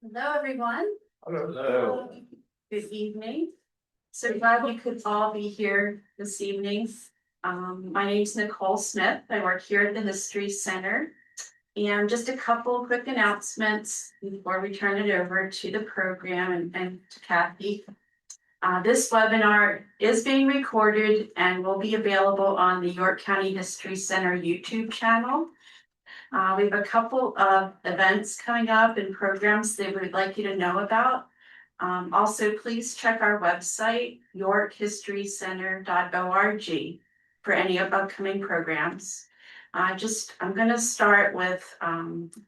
Hello, everyone. Hello. Good evening. So glad we could all be here this evening. My name is Nicole Smith. I work here at the History Center. And just a couple quick announcements before we turn it over to the program and to Kathy. This webinar is being recorded and will be available on the York County History Center YouTube channel. We have a couple of events coming up and programs they would like you to know about. Also, please check our website, yorkhistorycenter.org, for any upcoming programs. I'm going to start with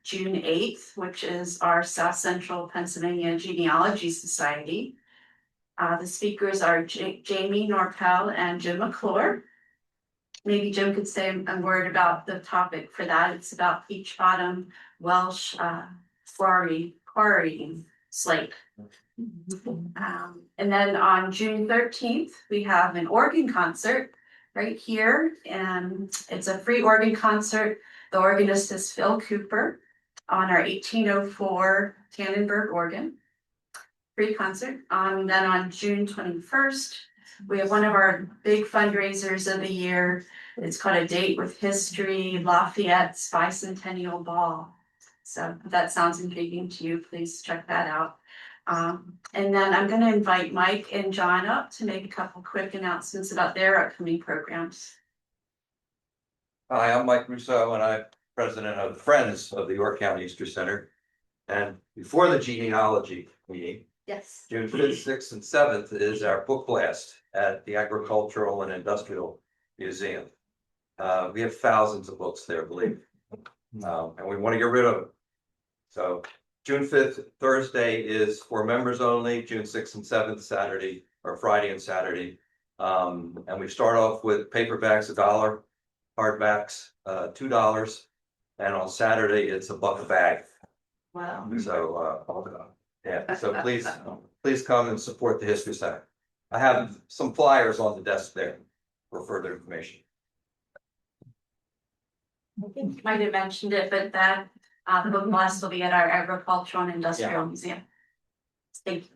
June 8th, which is our South Central Pennsylvania Genealogy Society. The speakers are Jamie Norpel and Jim McClure. Maybe Jim could say a word about the topic for that. It's about Peach Bottom Welsh quarrying slate. And then on June 13th, we have an organ concert right here. And it's a free organ concert. The organist is Phil Cooper on our 1804 Tannenberg organ. Free concert. Then on June 21st, we have one of our big fundraisers of the year. It's called A Date with History, Lafayette's Bicentennial Ball. So if that sounds intriguing to you, please check that out. And then I'm going to invite Mike and John up to make a couple quick announcements about their upcoming programs. Hi, I'm Mike Rousseau, and I'm president of the Friends of the York County History Center. And before the genealogy meeting, Yes. June 5th, 6th, and 7th is our book blast at the Agricultural and Industrial Museum. We have thousands of books there, believe me. And we want to get rid of them. So June 5th, Thursday, is for members only. June 6th and 7th, Saturday, or Friday and Saturday. And we start off with paperbacks, $1, hardbacks, $2. And on Saturday, it's $1 a bag. Wow. So, yeah, so please come and support the History Center. I have some flyers on the desk there for further information. I think you might have mentioned it, but that the book blast will be at our Agricultural and Industrial Museum. Thank you.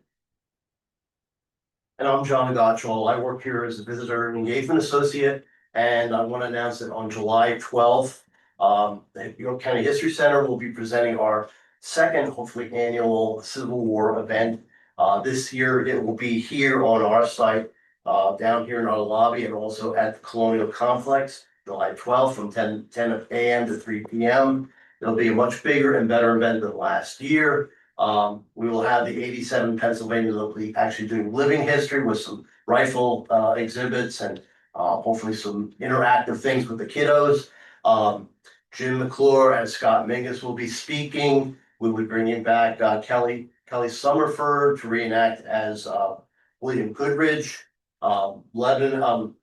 And I'm John Gottschall. I work here as a visitor and engagement associate, and I want to announce that on July 12th, the York County History Center will be presenting our second, hopefully annual Civil War event. This year it will be here on our site, down here in our lobby, and also at the Colonial Complex, July 12th from 10 a.m. to 3 p.m. It'll be a much bigger and better event than last year. We will have the 87 Pennsylvania that will be actually doing living history with some rifle exhibits and hopefully some interactive things with the kiddos. Jim McClure and Scott Mingus will be speaking. We will be bringing back Kelly Summerford to reenact as William Goodrich. Lebanon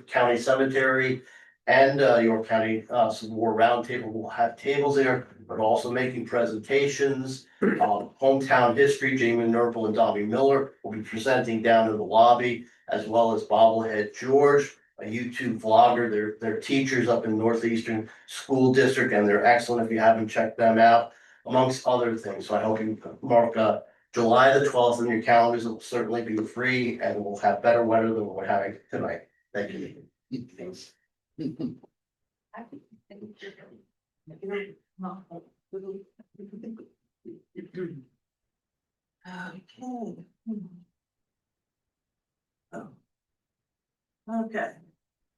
County Cemetery and York County Civil War Roundtable will have tables there, but also making presentations. Hometown History, Jamie Nurple and Tommy Miller will be presenting down in the lobby, as well as Bobblehead George, a YouTube vlogger. They're teachers up in Northeastern School District, and they're excellent if you haven't checked them out, amongst other things. So I hope you mark July the 12th in your calendars. It will certainly be free, and we'll have better weather than we're having tonight. Thank you. Thanks. Okay.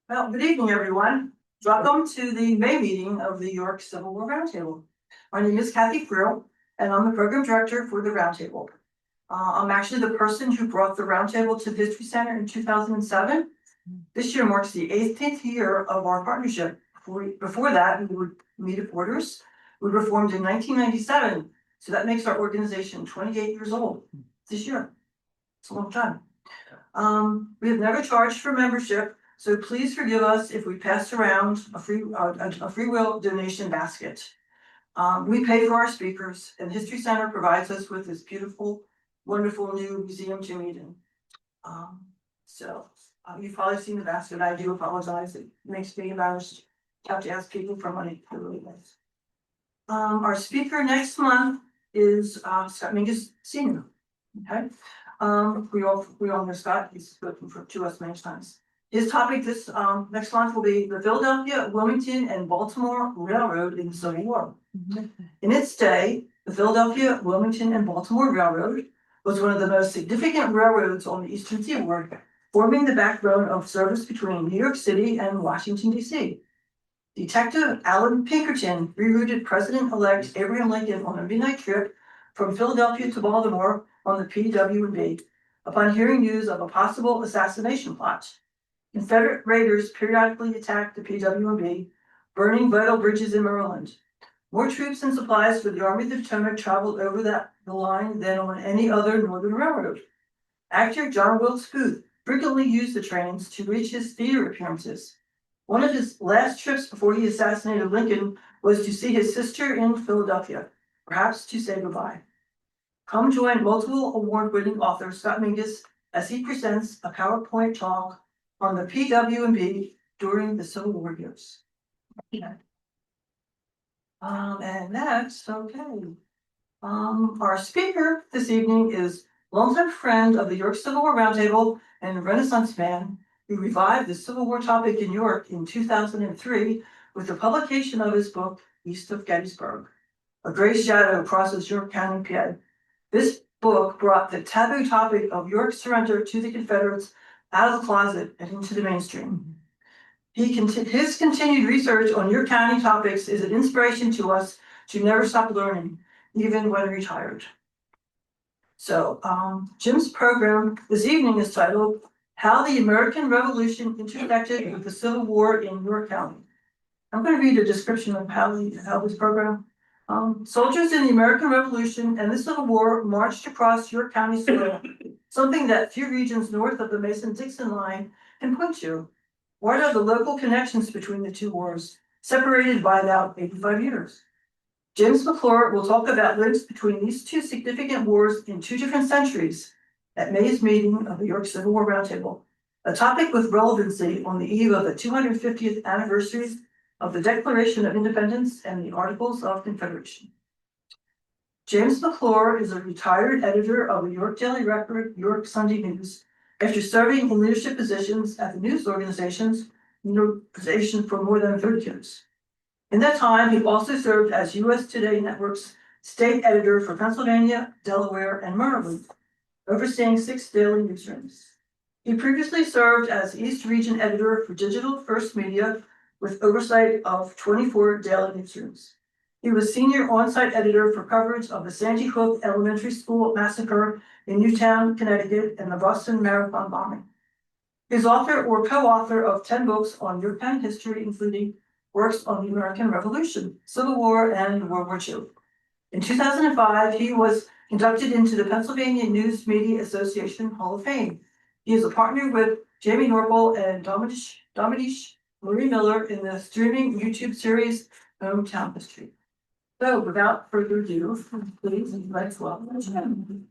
Well, good evening, everyone. Welcome to the May meeting of the York Civil War Roundtable. My name is Kathy Frill, and I'm the program director for the Roundtable. I'm actually the person who brought the Roundtable to the History Center in 2007. This year marks the 18th year of our partnership. Before that, we were Meet of Orders. We were formed in 1997, so that makes our organization 28 years old this year. It's a long time. We have never charged for membership, so please forgive us if we pass around a free will donation basket. We pay for our speakers, and the History Center provides us with this beautiful, wonderful new museum to meet in. You've probably seen the basket. I do apologize. It makes me embarrassed to have to ask people for money. It really does. Our speaker next month is Scott Mingus Senior. Okay, we all know Scott, he's spoken to us many times. His topic this next month will be the Philadelphia, Wilmington, and Baltimore Railroad in the Civil War. In its day, the Philadelphia, Wilmington, and Baltimore Railroad was one of the most significant railroads on the Eastern Seaboard, forming the backbone of service between New York City and Washington, D.C. Detective Alan Pinkerton rerouted President-elect Abraham Lincoln on a midnight trip from Philadelphia to Baltimore on the PW&B upon hearing news of a possible assassination plot. Confederate raiders periodically attacked the PW&B, burning vital bridges in Maryland. More troops and supplies for the Army of the Potomac traveled over the line than on any other northern railroad. Actor John Wilkes Booth frequently used the trains to reach his theater appearances. One of his last trips before he assassinated Lincoln was to see his sister in Philadelphia, perhaps to say goodbye. Come join multiple award-winning author Scott Mingus as he presents a PowerPoint talk on the PW&B during the Civil War years. And that's okay. Our speaker this evening is longtime friend of the York Civil War Roundtable and Renaissance man who revived the Civil War topic in York in 2003 with the publication of his book, East of Gettysburg, A Gray Shadow Crosses York County, PA. This book brought the taboo topic of York's surrender to the Confederates out of the closet and into the mainstream. His continued research on York County topics is an inspiration to us to never stop learning, even when retired. So, Jim's program this evening is titled How the American Revolution Intersected with the Civil War in York County. I'm going to read a description of how this program. Soldiers in the American Revolution and the Civil War marched across York County soil, something that few regions north of the Mason-Dixon line can point to. What are the local connections between the two wars, separated by about 85 years? James McClure will talk about links between these two significant wars in two different centuries at May's meeting of the York Civil War Roundtable, a topic with relevancy on the eve of the 250th anniversary of the Declaration of Independence and the Articles of Confederation. James McClure is a retired editor of the York Daily Record, York Sunday News, after serving in leadership positions at the news organization for more than 30 years. In that time, he also served as U.S. Today Network's state editor for Pennsylvania, Delaware, and Maryland, overseeing 6 daily newsrooms. He previously served as East Region editor for Digital First Media with oversight of 24 daily newsrooms. He was senior on-site editor for coverage of the Sandy Hook Elementary School massacre in Newtown, Connecticut, and the Boston Marathon bombing. He is author or co-author of 10 books on Yorktown history, including works on the American Revolution, Civil War, and World War II. In 2005, he was inducted into the Pennsylvania News Media Association Hall of Fame. He is a partner with Jamie Norval and Dominique Marie Miller in the streaming YouTube series Hometown History. So without further ado, please let's welcome Jim.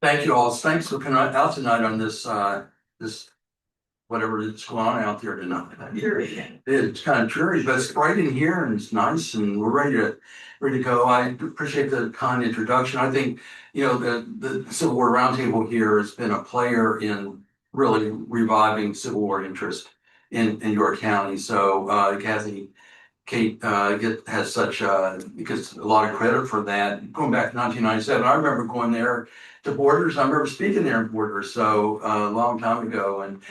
Thank you all. Thanks for coming out tonight on this, whatever is going on out there tonight. It's kind of dreary, but it's bright in here and it's nice and we're ready to go. I appreciate the kind introduction. I think, the Civil War Roundtable here has been a player in really reviving Civil War interest in York County. So, Kate has gets a lot of credit for that. Going back to 1997, I remember going there to Borders. I remember speaking there in Borders, so a long time ago. And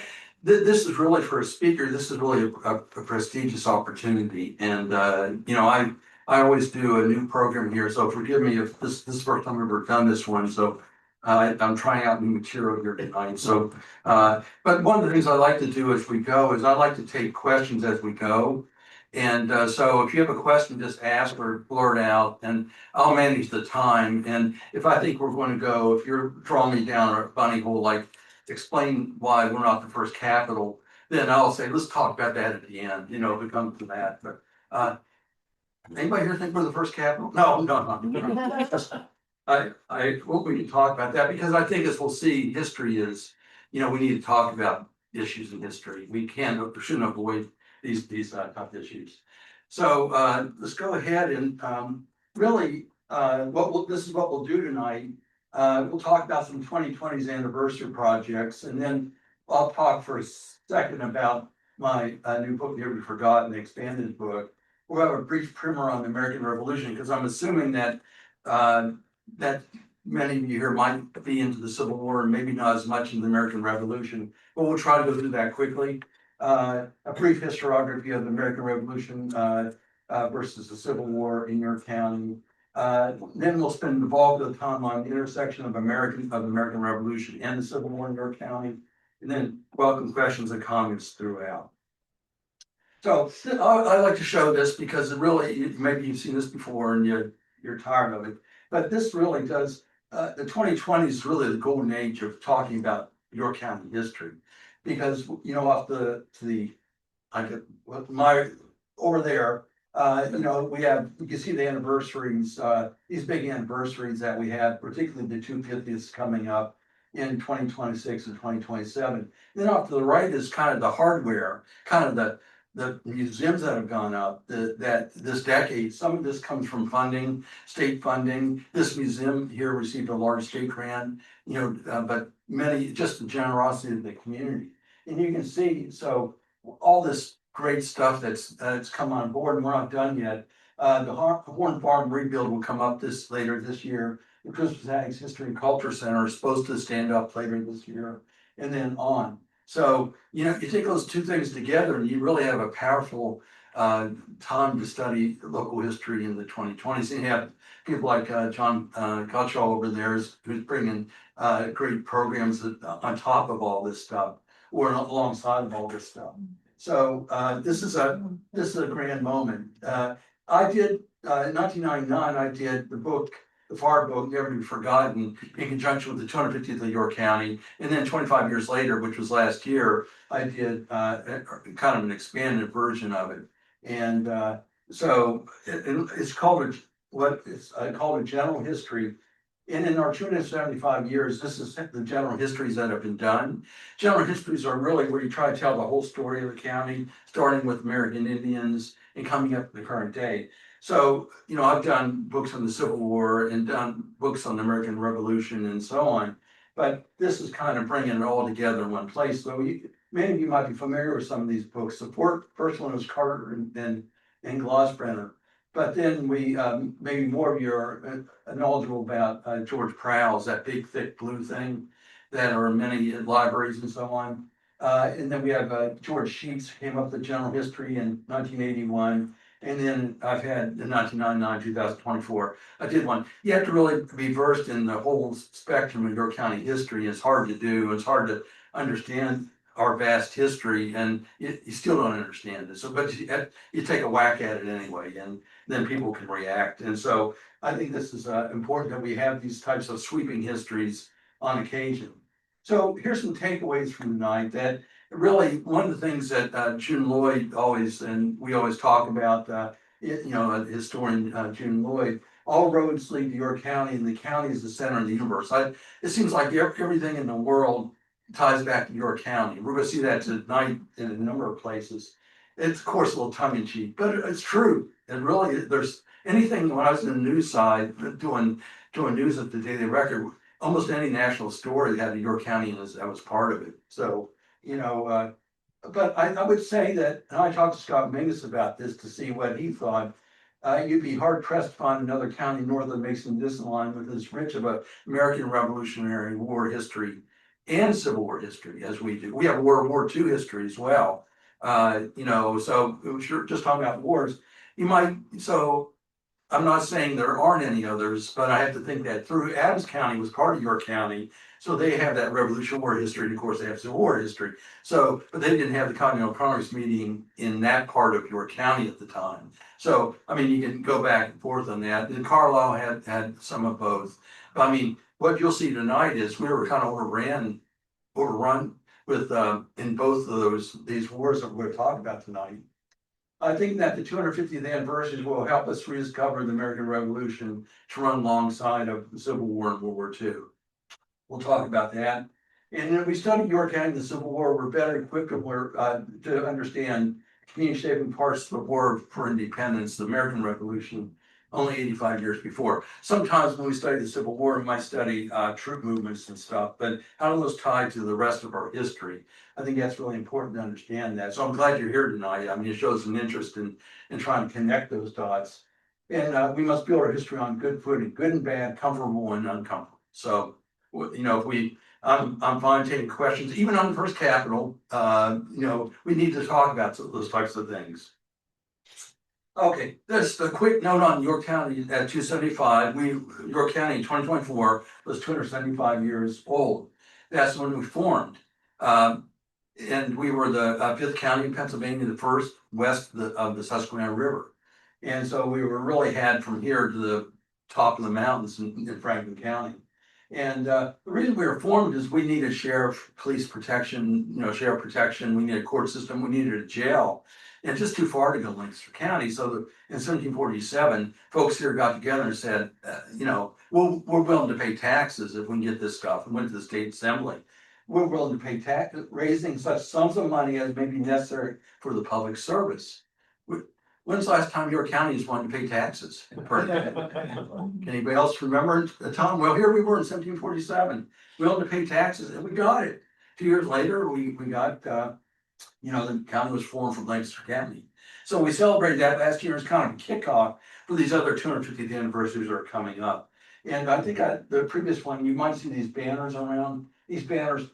this is really, for a speaker, this is really a prestigious opportunity. And I always do a new program here, so forgive me if this is the first time I've ever done this one. So I'm trying out new material here tonight. So, but one of the things I like to do as we go is I like to take questions as we go. And so if you have a question, just ask or blurt out and I'll manage the time. And if I think we're going to go, if you're drawing me down a bunny hole, like explain why we're not the first capital, then I'll say, let's talk about that at the end, if it comes to that. But anybody here think we're the first capital? No. We can talk about that because I think, as we'll see, history is we need to talk about issues in history. We shouldn't avoid these tough issues. So let's go ahead and really this is what we'll do tonight. We'll talk about some 2020's anniversary projects, and then I'll talk for a second about my new book, Nearly Forgotten, the expanded book. We'll have a brief primer on the American Revolution, because I'm assuming that that many of you here might be into the Civil War and maybe not as much in the American Revolution, but we'll try to go through that quickly. A brief historiography of the American Revolution versus the Civil War in York County. Then we'll spend the bulk of the time on the intersection of the American Revolution and the Civil War in York County, and then welcome questions and comments throughout. So I like to show this because it really, maybe you've seen this before and you're tired of it, but this really does. The 2020 is really the golden age of talking about York County history, because off over there. You can see the anniversaries, these big anniversaries that we have, particularly the 250th coming up in 2026 and 2027. Then off to the right is kind of the hardware, kind of the museums that have gone up that this decade. Some of this comes from funding, state funding. This museum here received a large state grant, but many, just the generosity of the community. And you can see, so all this great stuff that's come on board, and we're not done yet. The Horn Farm rebuild will come up later this year. The Christmas Ag's History and Culture Center is supposed to stand up later this year, and then on. So you take those two things together, and you really have a powerful time to study local history in the 2020s. And you have people like John Gottschall over there who's bringing great programs on top of all this stuff, or alongside of all this stuff. So this is a grand moment. I did in 1999. I did the FAR book, Never Be Forgotten, in conjunction with the 250th of York County, and then 25 years later, which was last year, I did kind of an expanded version of it. And so it's called a general history. And in our 275 years, this is the general histories that have been done. General histories are really where you try to tell the whole story of the county, starting with American Indians and coming up to the current day. So, I've done books on the Civil War and done books on the American Revolution and so on. But this is kind of bringing it all together in one place. So many of you might be familiar with some of these books. The first one was Carter and Glossbrenner. But then we, maybe more of you are knowledgeable about George Prowse, that big, thick blue thing that are in many libraries and so on. And then we have George Sheets came up with general history in 1981. And then I've had in 1999, 2024, I did one. You have to really be versed in the whole spectrum of York County history. It's hard to do. It's hard to understand our vast history, and you still don't understand it. So, but you take a whack at it anyway, and then people can react. And so I think this is important that we have these types of sweeping histories on occasion. So here's some takeaways from tonight. That really one of the things that June Lloyd we always talk about, historian June Lloyd, all roads lead to York County, and the county is the center of the universe. It seems like everything in the world ties back to York County. We're going to see that tonight in a number of places. It's, of course, a little tongue-in-cheek, but it's true. And really, there's anything, when I was in the news side, doing news at the Daily Record, almost any national story had a York County that was part of it. So, but I would say that, and I talked to Scott Mingus about this to see what he thought, you'd be hard-pressed to find another county north of the Mason-Dixon line with as rich of a American Revolutionary War history and Civil War history as we do. We have World War II history as well. So if you're just talking about wars, so I'm not saying there aren't any others, but I have to think that through Adams County was part of York County, so they have that Revolutionary War history, and of course they have Civil War history. So, but they didn't have the Continental Congress meeting in that part of York County at the time. So, you can go back and forth on that. And Carlisle had some of both. But what you'll see tonight is we were kind of overrun with in both of these wars that we're going to talk about tonight. I think that the 250th anniversary will help us rediscover the American Revolution to run alongside of the Civil War and World War II. We'll talk about that. And then we studied York County in the Civil War, we're better equipped to understand community shaping parts of the war for independence, the American Revolution, only 85 years before. Sometimes when we study the Civil War, we might study troop movements and stuff, but how do those tie to the rest of our history? I think that's really important to understand that. So I'm glad you're here tonight. I mean, it shows an interest in trying to connect those dots. And we must build our history on good footing, good and bad, comfortable and uncomfortable. So, you know, I'm fine taking questions, even on the first capital, you know, we need to talk about those types of things. Okay, just a quick note on York County at 275. York County in 2024 was 275 years old. That's when we formed. And we were the fifth county in Pennsylvania, the first west of the Susquehanna River. And so we were really had from here to the top of the mountains in Franklin County. And the reason we were formed is we needed sheriff, police protection, you know, sheriff protection. We needed a court system. We needed a jail. And just too far to go Lancaster County. So in 1747, folks here got together and said, you know, we're willing to pay taxes if we can get this stuff. And went to the state assembly. We're willing to pay tax, raising such sums of money as may be necessary for the public service. When's the last time York County has wanted to pay taxes? Can anybody else remember a time? Well, here we were in 1747, willing to pay taxes, and we got it. 2 years later, we got, you know, the county was formed from Lancaster County. So we celebrated that last year as kind of a kickoff for these other 250th anniversaries that are coming up. And I think the previous one, you might see these banners around. These banners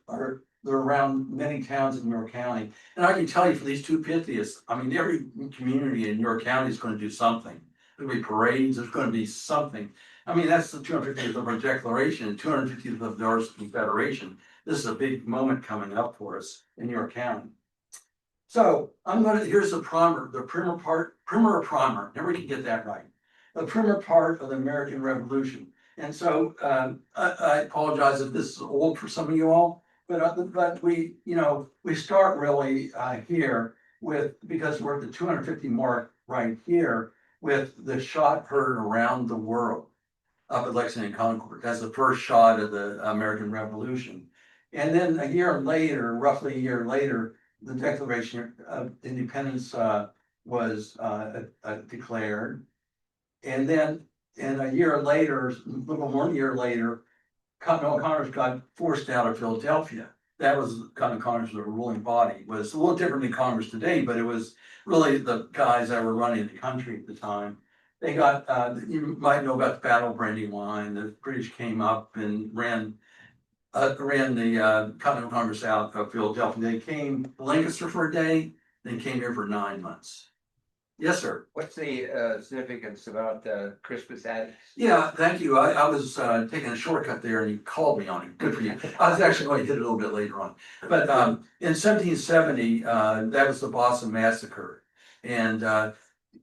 they're around many towns in York County. And I can tell you for these 250th, I mean, every community in York County is going to do something. There'll be parades, there's going to be something. I mean, that's the 250th of our declaration, 250th of the Arts Confederation. This is a big moment coming up for us in York County. So here's the primer never can get that right. The primer part of the American Revolution. And so I apologize if this is old for some of you all, but we, you know, we start really here because we're at the 250 mark right here with the shot heard around the world up at Lexington and Concord. That's the first shot of the American Revolution. And then a year later, roughly a year later, the Declaration of Independence was declared. And then a year later, a little more than a year later, Continental Congress got forced out of Philadelphia. That was Continental Congress, the ruling body. It was a little different than Congress today, but it was really the guys that were running the country at the time. They got, you might know about the Battle of Brandywine. The British came up and ran the Continental Congress out of Philadelphia. They came to Lancaster for a day, then came here for 9 months. Yes, sir. What's the significance about Crispus Attucks? Yeah, thank you. I was taking a shortcut there and you called me on it. Good for you. I was actually going to hit it a little bit later on. But in 1770, that was the Boston Massacre. And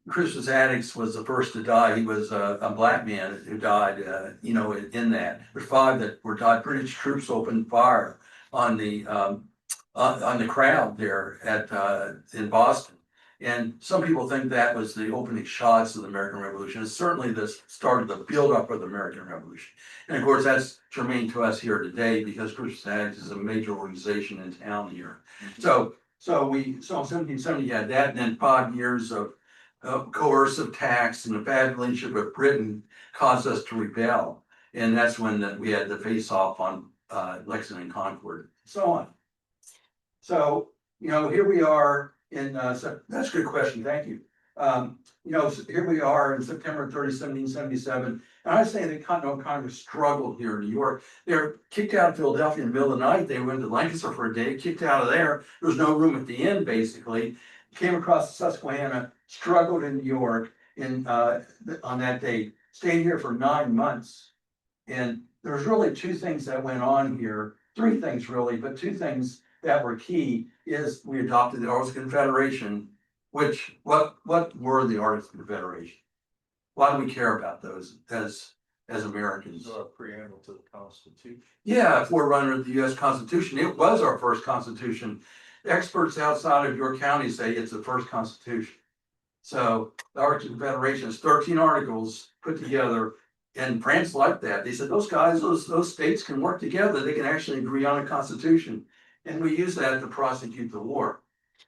Crispus Attucks was the first to die. He was a black man who died, you know, in that. There's 5 that were died. British troops opened fire on the crowd there in Boston. And some people think that was the opening shots of the American Revolution. It's certainly the start of the buildup of the American Revolution. And of course, that's germane to us here today because Crispus Attucks is a major organization in town here. So in 1770 you had that, and then 5 years of coercive tax and the bad relationship with Britain caused us to rebel. And that's when we had the face off on Lexington and Concord, and so on. So, you know, here we are. That's a good question. Thank you. You know, here we are in September 30, 1777. And I say the Continental Congress struggled here in New York. They're kicked out of Philadelphia in the middle of the night. They went to Lancaster for a day, kicked out of there. There was no room at the inn, basically. Came across the Susquehanna, struggled in New York on that day, stayed here for 9 months. And there's really 2 things that went on here, 3 things really, but 2 things that were key is we adopted the Articles of Confederation, which, what were the Articles of Confederation? Why do we care about those as Americans? A preamble to the Constitution. Yeah, forerunner of the US Constitution. It was our first Constitution. Experts outside of your county say it's the first Constitution. So the Articles of Confederation is 13 articles put together And France liked that. They said, those guys, those states can work together. They can actually agree on a constitution. And we used that to prosecute the war.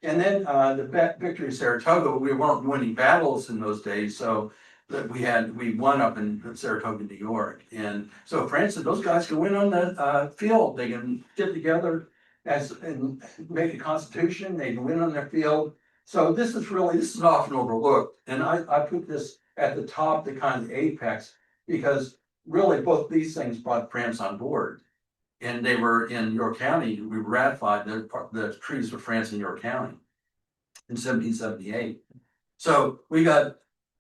And then the victory of Saratoga, we weren't winning battles in those days. So that we won up in Saratoga, New York. And so France said, those guys can win on the field. They can get together and make a constitution. They can win on their field. So this is often overlooked. And I put this at the top, the kind of apex, because really both these things brought France on board. And they were in York County. We ratified the treaties with France in York County in 1778. So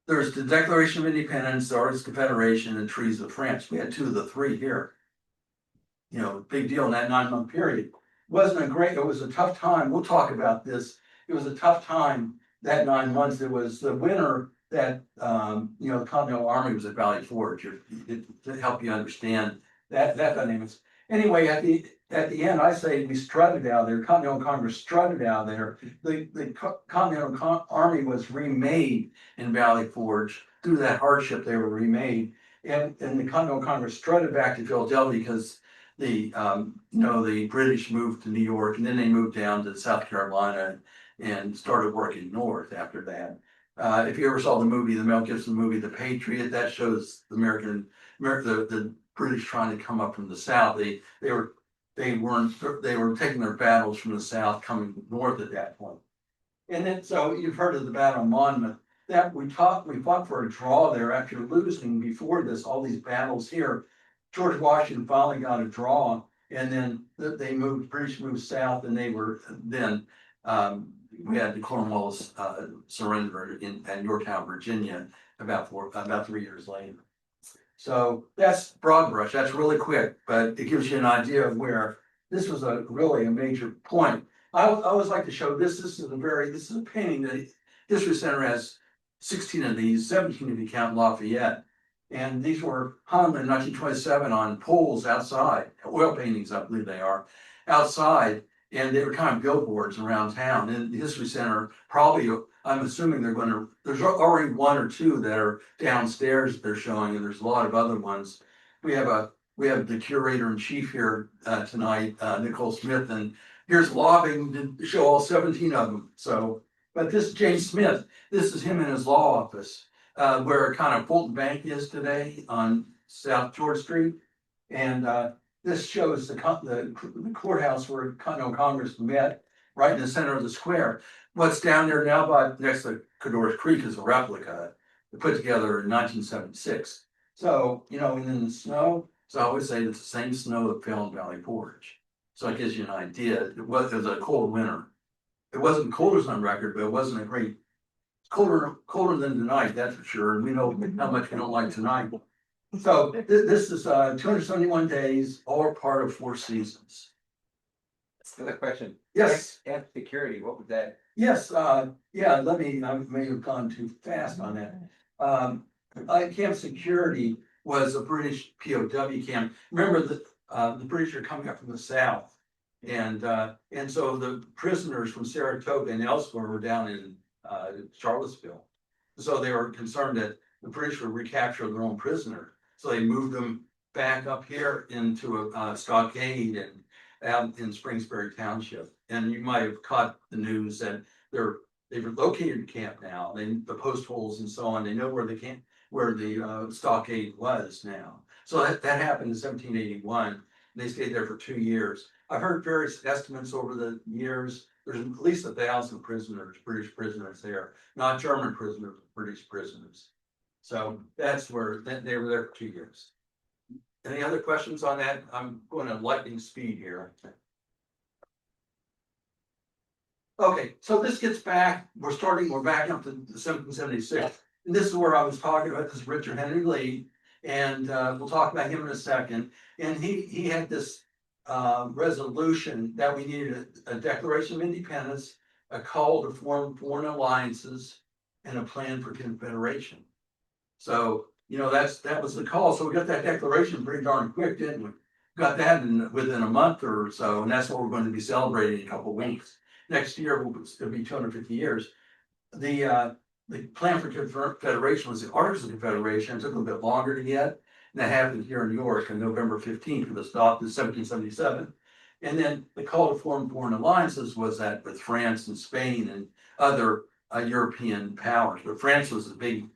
there's the Declaration of Independence, the Articles of Confederation, and treaties with France. We had 2 of the 3 here. You know, big deal in that 9-month period. It was a tough time. We'll talk about this. It was a tough time, that 9 months. It was the winter that, the Continental Army was at Valley Forge, to help you understand that dynamics. Anyway, at the end, I say we strutted out there. Continental Congress strutted out there. The Continental Army was remade in Valley Forge. Through that hardship, they were remade. And the Continental Congress strutted back to Philadelphia because the British moved to New York, and then they moved down to South Carolina and started working north after that. If you ever saw the Mel Gibson movie, The Patriot, that shows the British trying to come up from the south. They were taking their battles from the south, coming north at that point. And then, so you've heard of the Battle of Monmouth. That we fought for a draw there after losing before this, all these battles here. George Washington finally got a draw, and then British moved south, and we had the Cornwallis surrender at Yorktown, Virginia, about 3 years later. So that's broad brush. That's really quick, but it gives you an idea of where this was really a major point. I always like to show this. This is a painting. The History Center has 16 of these, 17 if you count Lafayette. And these were hung in 1927 on poles outside, oil paintings, I believe they are, outside. And they were kind of billboards around town. And the History Center, probably, I'm assuming there's already 1 or 2 that are downstairs they're showing, and there's a lot of other ones. We have the curator in chief here tonight, Nicole Smith, and here's lobbying to show all 17 of them. So, but this James Smith, this is him in his law office, where kind of Fulton Bank is today on South George Street. And this shows the courthouse where Continental Congress met, right in the center of the square. What's down there now next to Cador's Creek is a replica put together in 1976. So, and then the snow, so I always say it's the same snow that fell in Valley Forge. So it gives you an idea. It was a cold winter. It wasn't coldest on record, but it wasn't a great, colder than tonight, that's for sure. And we know how much we don't like tonight. So this is 271 days, all part of 4 seasons. Another question. Yes. Camp security, what was that? Yes, I may have gone too fast on that. Camp Security was a British POW camp. Remember the British are coming up from the south. And so the prisoners from Saratoga and elsewhere were down in Charlottesville. So they were concerned that the British would recapture their own prisoner. So they moved them back up here into a stockade and out in Springsbury Township. And you might have caught the news that they've located the camp now. The post holes and so on. They know where the stockade was now. So that happened in 1781. They stayed there for 2 years. I've heard various estimates over the years. There's at least 1,000 prisoners, British prisoners there, not German prisoners, British prisoners. So that's where they were there for 2 years. Any other questions on that? I'm going at lightning speed here. Okay, so this gets back, we're back up to 1776. And this is where I was talking about this Richard Henry Lee. And we'll talk about him in a second. And he had this resolution that we needed a Declaration of Independence, a call to form foreign alliances, and a plan for confederation. So, that was the call. So we got that declaration pretty darn quick, didn't we? Got that within a month or so, and that's what we're going to be celebrating in a couple of weeks. Next year it'll be 250 years. The plan for confederation was the Articles of Confederation. It took a little bit longer to get, And that happened here in York on November 15th, it was adopted in 1777. And then the call to form foreign alliances was that with France and Spain and other European powers, but France was a big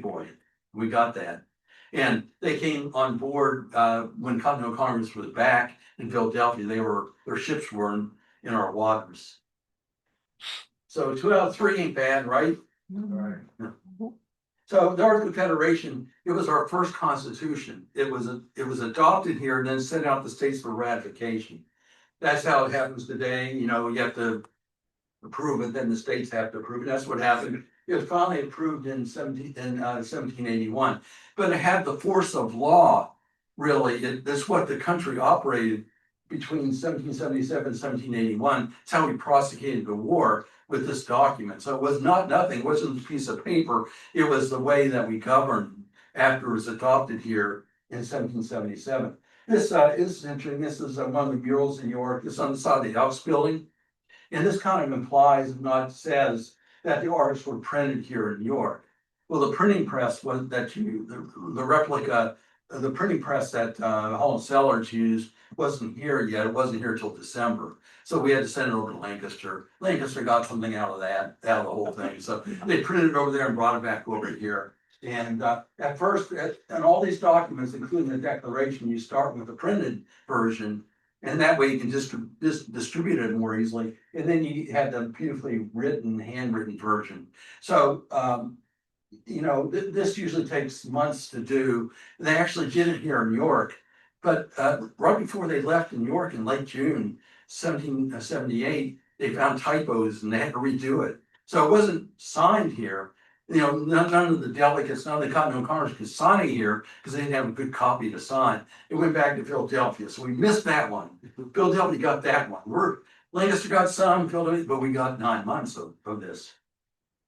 boy. We got that. And they came on board when Continental Congress was back in Philadelphia. Their ships were in our waters. So 2 out of 3 ain't bad, right? Right. So the Articles of Confederation, it was our first constitution. It was adopted here and then sent out to states for ratification. That's how it happens today. You know, you have to approve it, then the states have to approve it. That's what happened. It was finally approved in 1781, but it had the force of law. Really, that's what the country operated between 1777 and 1781. It's how we prosecuted the war with this document. So it was not nothing. It wasn't a piece of paper. It was the way that we governed after it was adopted here in 1777. This is interesting. This is one of the murals in York. It's on the side of the Elks building. And this kind of implies, if not says, that the artists were printed here in New York. Well, the printing press was the replica, the printing press that Holland Sellers used wasn't here yet. It wasn't here till December. So we had to send it over to Lancaster. Lancaster got something out of the whole thing. So they printed it over there and brought it back over here. And at first, and all these documents, including the Declaration, you start with the printed version. And that way you can just distribute it more easily. And then you have the beautifully written, handwritten version. So, you know, this usually takes months to do. They actually did it here in New York. But right before they left in New York in late June 1778, they found typos and they had to redo it. So it wasn't signed here. You know, none of the delegates, none of the Continental Congress could sign it here because they didn't have a good copy to sign. It went back to Philadelphia, so we missed that one. Philadelphia got that one. Lancaster got some, Philadelphia, but we got 9 months of this,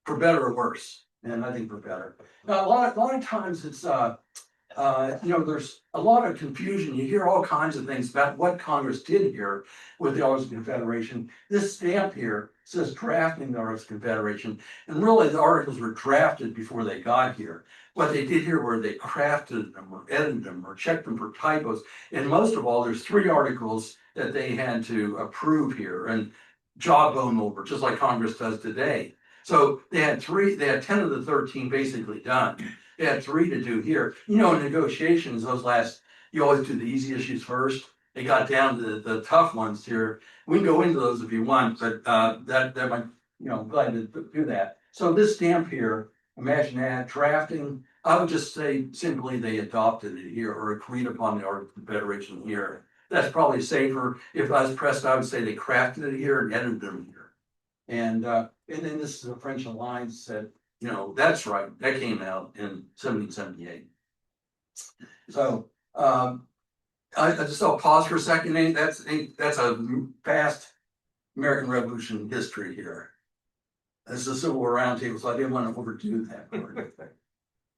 for better or worse. And I think for better. Now, a lot of times it's you know, there's a lot of confusion. You hear all kinds of things about what Congress did here with the Articles of Confederation. This stamp here says drafting the Articles of Confederation, and really the articles were drafted before they got here. What they did here were they crafted them or edited them or checked them for typos. And most of all, there's 3 articles that they had to approve here and jawbone over, just like Congress does today. So they had 10 of the 13 basically done. They had 3 to do here. You know, in negotiations, you always do the easy issues first. They got down to the tough ones here. We can go into those if you want, but that might, you know, glad to do that. So this stamp here, imagine that, drafting, I would just say simply they adopted it here or agreed upon the Articles of Confederation here. That's probably safer. If I was pressed, I would say they crafted it here and edited them here. And then this is a French alliance that, you know, that's right. That came out in 1778. So I'll pause for a second. That's a fast American Revolution history here. This is a Civil War Roundtable, so I didn't want to overdo that part.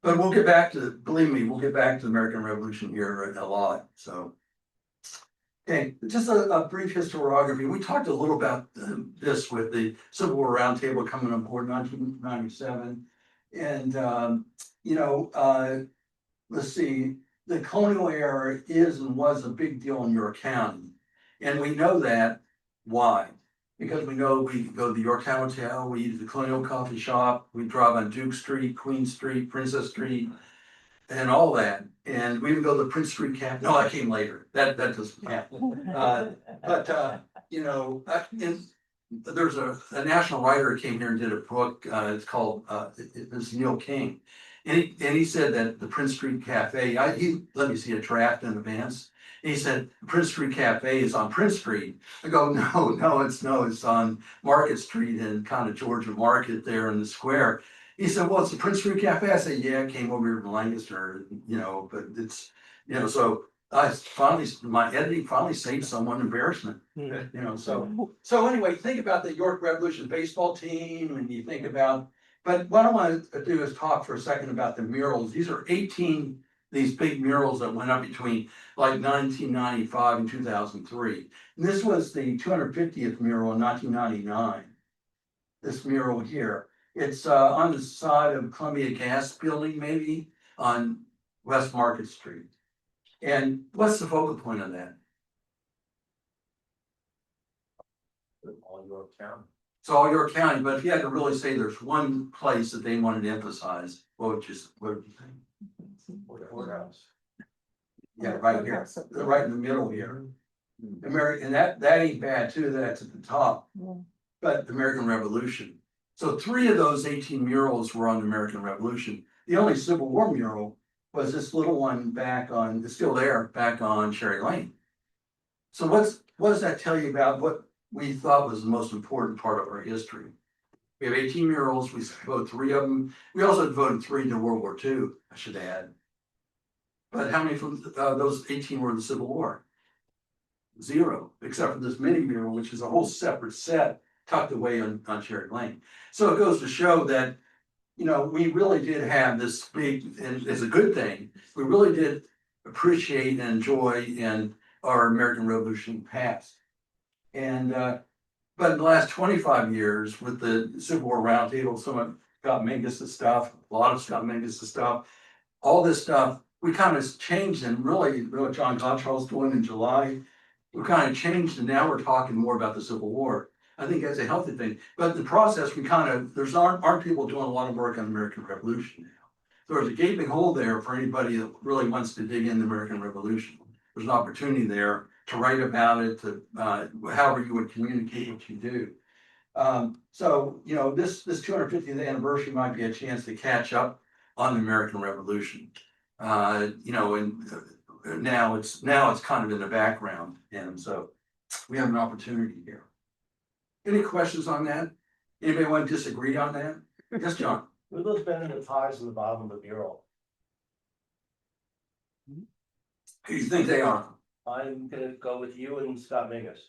But we'll get back to, believe me, we'll get back to the American Revolution here a lot. So, okay, just a brief historiography. We talked a little about this with the Civil War Roundtable coming on board in 1997. And, you know, let's see, the colonial era is and was a big deal in York County. And we know that. Why? Because we know we go to the Yorktown Hotel, we eat at the Colonial Coffee Shop, we drive on Duke Street, Queen Street, Princess Street, and all that. And we even go to the Prince Street Cafe. No, that came later. That doesn't count. You know, there's a national writer who came here and did a book. It's called it's Neil King, and he said that the Prince Street Cafe. He let me see a draft in advance. And he said Prince Street Cafe is on Prince Street. I go, no, it's on Market Street and kind of Georgia Market there in the square. He said, well, it's the Prince Street Cafe. I said, yeah, it came over here from Lancaster, you know, but it's, you know, so my editing finally saved someone embarrassment, you know, so anyway, think about the York Revolution baseball team and you think about, but what I want to do is talk for a second about the murals. These are 18, these big murals that went up between like 1995 and 2003. And this was the 250th mural in 1999. This mural here. It's on the side of Columbia Gas Building, maybe on West Market Street. And what's the focal point of that? All York County. It's all York County, but if you had to really say there's one place that they wanted to emphasize, what would you think? Or the courthouse. Yeah, right here, right in the middle here. American, and that ain't bad too, that's at the top. But the American Revolution. So 3 of those 18 murals were on the American Revolution. The only Civil War mural was this little one back on, it's still there, back on Cherry Lane. So what does that tell you about what we thought was the most important part of our history? We have 18 murals, we voted 3 of them. We also devoted 3 to World War II, I should add. But how many from those 18 were in the Civil War? 0, except for this mini mural, which is a whole separate set tucked away on Cherry Lane. So it goes to show that, you know, we really did have this big, and it's a good thing, we really did appreciate and enjoy in our American Revolution past. And, but in the last 25 years with the Civil War Roundtable, someone got Mingus' stuff, a lot of Scott Mingus' stuff, all this stuff, we kind of changed, and really what John Gottschall's doing in July, we kind of changed, and now we're talking more about the Civil War. I think that's a healthy thing, but in the process, we kind of, there's aren't people doing a lot of work on the American Revolution now. There's a gaping hole there for anybody that really wants to dig in the American Revolution. There's an opportunity there to write about it, to however you would communicate what you do. So, you know, this 250th anniversary might be a chance to catch up on the American Revolution. You know, and now it's kind of in the background, and so we have an opportunity here. Any questions on that? Anybody want to disagree on that? Yes, John. Who are those bending the ties in the bottom of the mural? Who do you think they are? I'm gonna go with you and Scott Mingus.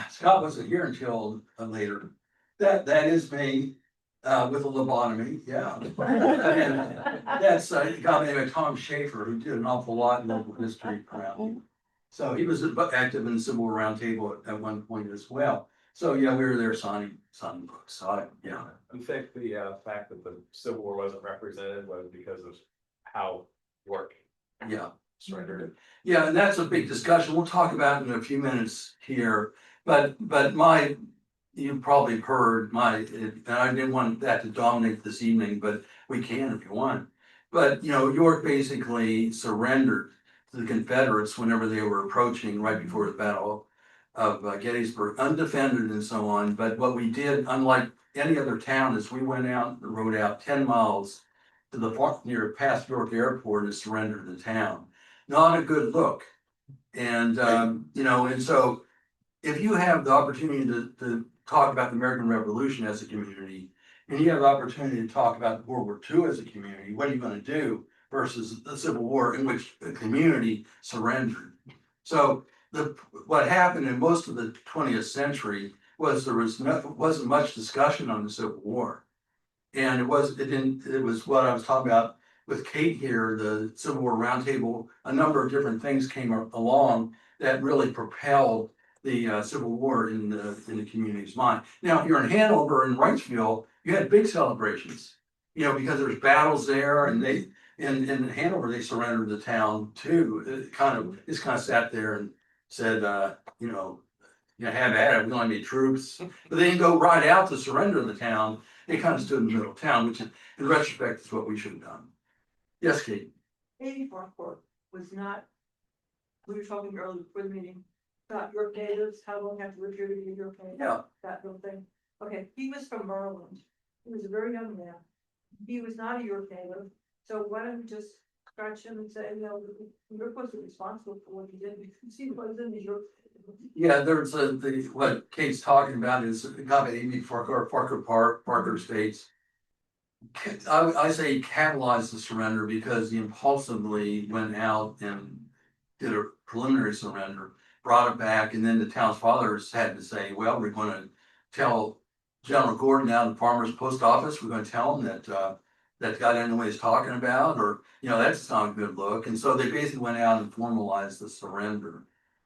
Scott wasn't here until later. That is me with a lobotomy, yeah. And that's a guy named Tom Schaefer, who did an awful lot in local history around here. So he was active in the Civil War Roundtable at one point as well. So yeah, we were there signing books. So yeah. I think the fact that the Civil War wasn't represented was because of how York Yeah. surrendered it. Yeah, and that's a big discussion. We'll talk about it in a few minutes here. But you probably heard and I didn't want that to dominate this evening, but we can if you want. But, you know, York basically surrendered to the Confederates whenever they were approaching right before the Battle of Gettysburg, undefended and so on. But what we did, unlike any other town, is we went out and rode out 10 miles to the near past York Airport and surrendered the town. Not a good look. And, you know, and so if you have the opportunity to talk about the American Revolution as a community, and you have the opportunity to talk about World War II as a community, what are you going to do versus the Civil War in which the community surrendered? So what happened in most of the 20th century was wasn't much discussion on the Civil War. And it was what I was talking about with Kate here, the Civil War Roundtable. A number of different things came along that really propelled the Civil War in the community's mind. Now, if you're in Hanover and Wrightsville, you had big celebrations, you know, because there's battles there, and in Hanover they surrendered the town too. It kind of sat there and said, you know, have at it. We only need troops, but they didn't go right out to surrender the town. They kind of stood in the middle of town, which in retrospect is what we should have done. Yes, Kate. 84 was not, we were talking earlier before the meeting, about York natives, how long have to live here to be a York native, Yeah. that little thing. Okay, he was from Maryland. He was a very young man. He was not a York native. So why don't we just scratch him and say, you know, York wasn't responsible for what he did, because he was in the York. Yeah, there's what Kate's talking about is a guy named Amy Parker Estates. I say catalyzed the surrender because he impulsively went out and did a preliminary surrender, brought it back, and then the town's fathers had to say, well, we're going to tell General Gordon out of the Farmers Post Office, we're going to tell him that that guy doesn't know what he's talking about, or, you know, that's not a good look. And so they basically went out and formalized the surrender.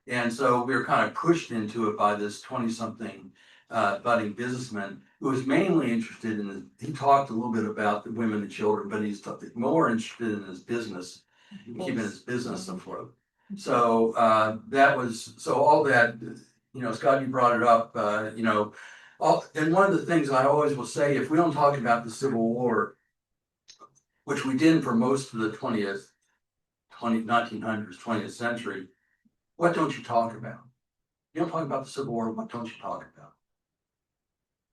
And so we were kind of pushed into it by this 20-something budding businessman who was mainly interested in, he talked a little bit about the women and children, but he's more interested in his business, keeping his business afloat. So so all that, Scott, you brought it up, and one of the things I always will say, if we don't talk about the Civil War, which we did for most of the 1900s, 20th century, what don't you talk about? You don't talk about the Civil War, what don't you talk about?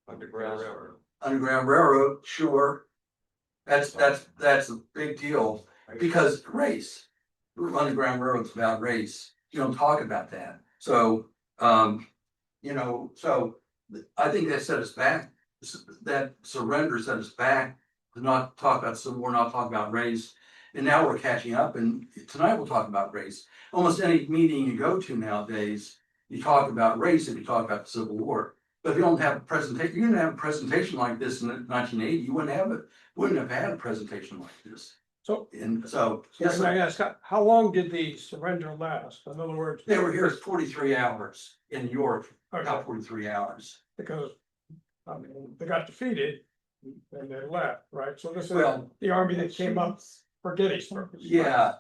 Underground Railroad. Underground Railroad, sure. That's a big deal because race. Underground Railroad's about race. You don't talk about that. So, so I think that set us back. That surrender set us back to not talk about Civil War, not talk about race. And now we're catching up. And tonight we'll talk about race. Almost any meeting you go to nowadays, you talk about race and you talk about the Civil War. But if you don't have a presentation, you didn't have a presentation like this in 1980. You wouldn't have had a presentation like this. So, And so, yes, I ask, how long did the surrender last? In other words. they were here 43 hours in York, Okay, about 43 hours. because, I mean, they got defeated and they left, right? So this is Well, the army that came up for Gettysburg. yeah,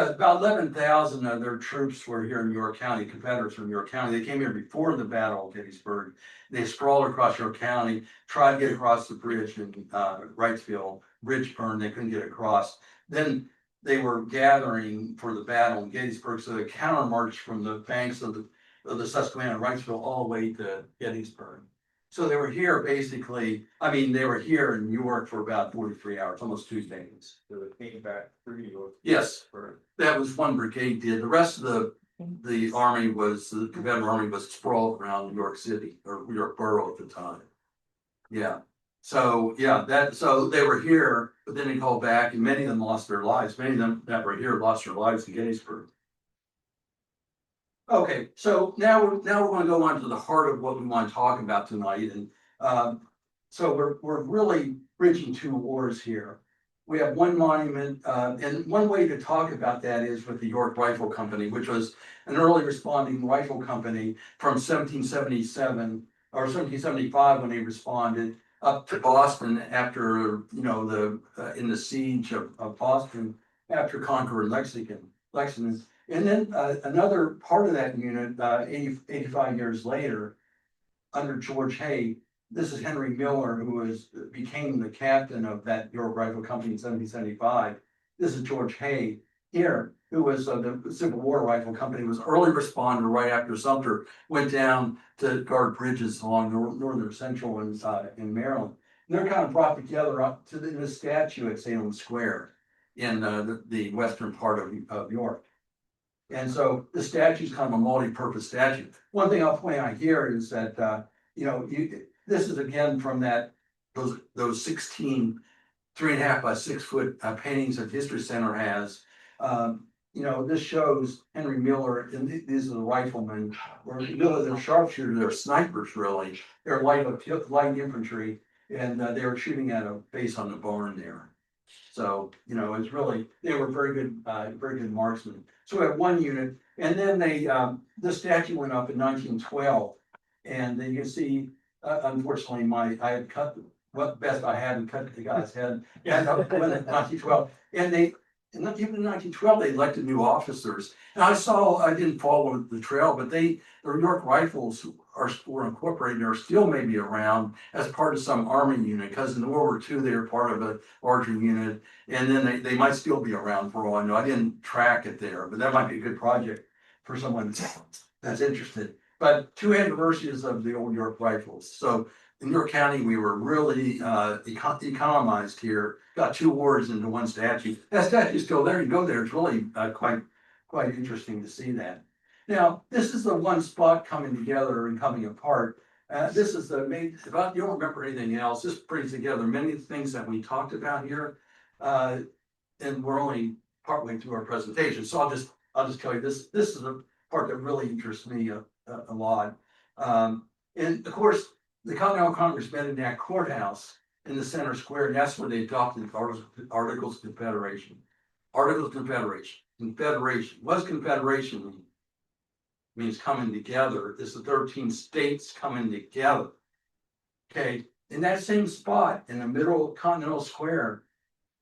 about 11,000 of their troops were here in York County, Confederates from York County. They came here before the Battle of Gettysburg. They sprawled across York County, tried to get across the bridge in Wrightsville. Bridge burned, they couldn't get across. Then they were gathering for the battle in Gettysburg, so they counter marched from the banks of the Susquehanna and Wrightsville all the way to Gettysburg. So they were here basically, they were here in New York for about 43 hours, almost 2 days. So they came back through New York. Yes, that was one brigade did. The rest of the army was, the Confederate army was sprawled around New York City or New York Borough at the time. Yeah. So, so they were here, but then they called back and many of them lost their lives. Many of them that were here lost their lives in Gettysburg. Okay, so now we're going to go on to the heart of what we want to talk about tonight. And so we're really bridging 2 wars here. We have one monument, and one way to talk about that is with the York Rifle Company, which was an early responding rifle company from 1777 or 1775 when they responded up to Boston after, in the siege of Boston after conquering Lexington. And then another part of that unit, 85 years later, under George Hay, this is Henry Miller, who became the captain of that York Rifle Company in 1775. This is George Hay here, who was the Civil War Rifle Company, was early responder right after Sumter went down to guard bridges along northern central in Maryland. And they're kind of brought together up to the statue at Salem Square in the western part of York. And so the statue is kind of a multi-purpose statue. One thing I'll point out here is that, this is again from those 16 3.5 by 6 foot paintings that History Center has. This shows Henry Miller, and these are the riflemen, or they're sharpshooters, they're snipers really. They're light infantry, and they were shooting at a base on the barn there. So, it's really, they were very good marksmen. So we have one unit, and then the statue went up in 1912, and then you can see, unfortunately, I had cut what best I had and cut the guy's head. And in 1912, and even in 1912, they elected new officers. And I didn't follow the trail, but the York Rifles were incorporated, or still maybe around as part of some army unit, because in World War II, they were part of a larger unit, and then they might still be around for all I know. I didn't track it there, but that might be a good project for someone that's interested. But 2 anniversaries of the old York Rifles. So in York County, we were really economized here, got 2 wars into 1 statue. That statue's still there. You go there, it's really quite interesting to see that. Now, this is the one spot coming together and coming apart. This is the main, if you don't remember anything else, this brings together many of the things that we talked about here. And we're only partway through our presentation. So I'll just tell you this is the part that really interests me a lot. And of course, the Continental Congress met in that courthouse in the center square, and that's where they adopted Articles of Confederation. Articles of Confederation. Confederation. What's Confederation mean? means coming together. It's the 13 states coming together. Okay, in that same spot in the middle of Continental Square,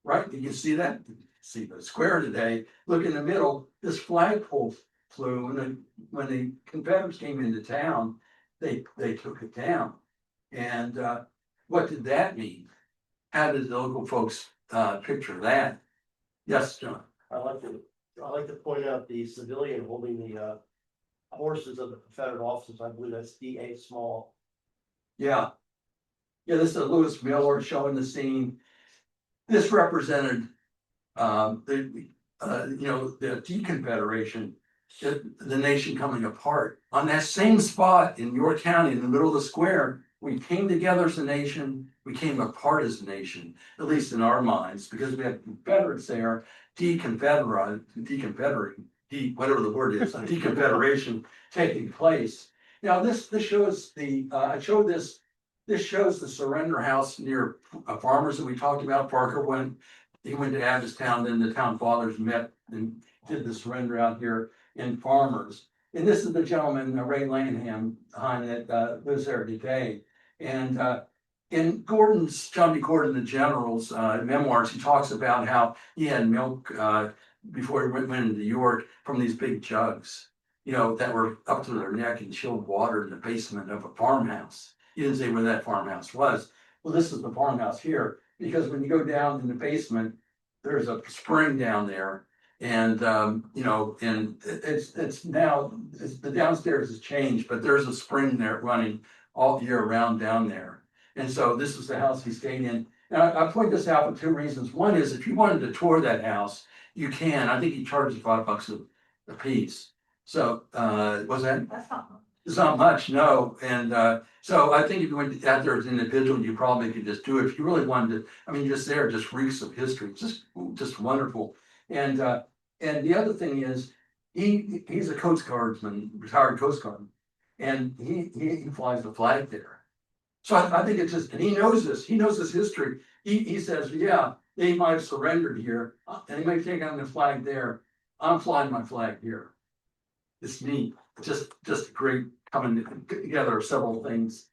right? You can see that, see the square today, look in the middle, this flagpole flew when the Confederates came into town, they took it down. And what did that mean? How did the local folks picture that? Yes, John. I like to point out the civilian holding the horses of the Confederate officers. I believe that's D.A. Small. Yeah. Yeah, this is Lewis Miller showing the scene. This represented the deconfederation, the nation coming apart. On that same spot in York County, in the middle of the square, we came together as a nation, we came apart as a nation, at least in our minds, because we had Confederates there, whatever the word is, deconfederation taking place. Now, this shows this shows the surrender house near farmers that we talked about. Parker went to Abbottstown, then the town fathers met and did the surrender out here in farmers. And this is the gentleman, Ray Langham, behind that lives there today. And in John B. Gordon, the general's memoirs, he talks about how he had milk before he went into New York from these big jugs, that were up to their neck in chilled water in the basement of a farmhouse. He didn't say where that farmhouse was. Well, this is the farmhouse here, because when you go down in the basement, there's a spring down there. And, and it's now, the downstairs has changed, but there's a spring there running all year round down there. And so this is the house he stayed in. Now, I point this out for two reasons. One is if you wanted to tour that house, you can. I think he charges $5 a piece. So, was that? That's not. It's not much, no. And so I think if you went out there as an individual, you probably could just do it. If you really wanted to, I mean, just there, just reeks of history. Just wonderful. And the other thing is, he's a Coast Guardsman, retired Coast Guardman, and he flies the flag there. So I think it's just, and he knows this. He knows this history. He says, yeah, they might have surrendered here, and they might take on the flag there. I'm flying my flag here. It's neat. Just great coming together of several things.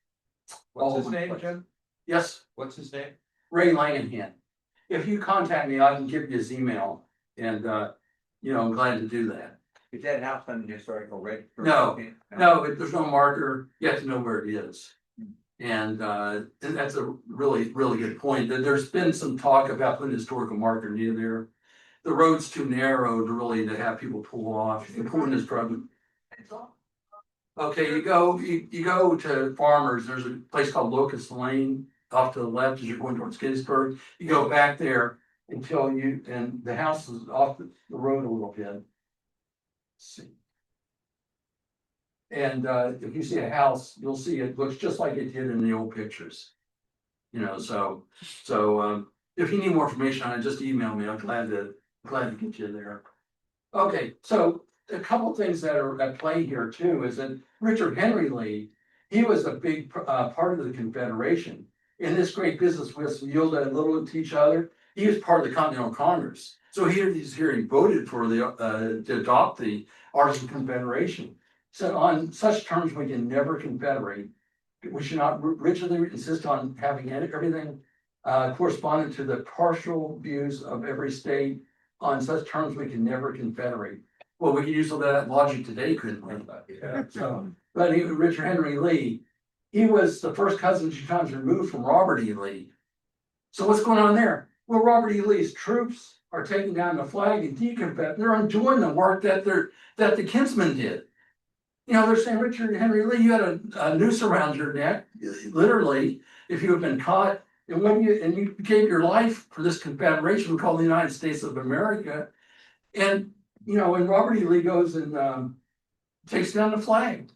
What's his name, Jim? Yes, What's his name? Ray Langham. If you contact me, I can give you his email, and I'm glad to do that. Is that house on the historical register? No, there's no marker. You have to know where it is. And that's a really, really good point. There's been some talk about putting a historical marker near there. The road's too narrow to have people pull off. The point is probably. Okay, you go to Farmers, there's a place called Locust Lane off to the left as you're going towards Gettysburg. You go back there until and the house is off the road a little bit. Let's see. And if you see a house, you'll see it looks just like it did in the old pictures. So if you need more information on it, just email me. I'm glad to get you there. Okay, so a couple things that are at play here too is that Richard Henry Lee, he was a big part of the Confederation. In this great business with yield a little to each other, he was part of the Continental Congress. So he voted for to adopt the Articles of Confederation. So on such terms, we can never confederate. We should not rigidly insist on having everything correspondent to the partial views of every state. On such terms, we can never confederate. Well, we can use that logic today, couldn't we? Yeah. So, but Richard Henry Lee, he was the first cousin 2 times removed from Robert E. Lee. So what's going on there? Well, Robert E. Lee's troops are taking down the flag and deconfederate. They're undoing the work that the kinsmen did. They're saying, Richard Henry Lee, you had a noose around your neck, literally, if you had been caught. And you gave your life for this confederation we call the United States of America. And when Robert E. Lee goes and takes down the flag,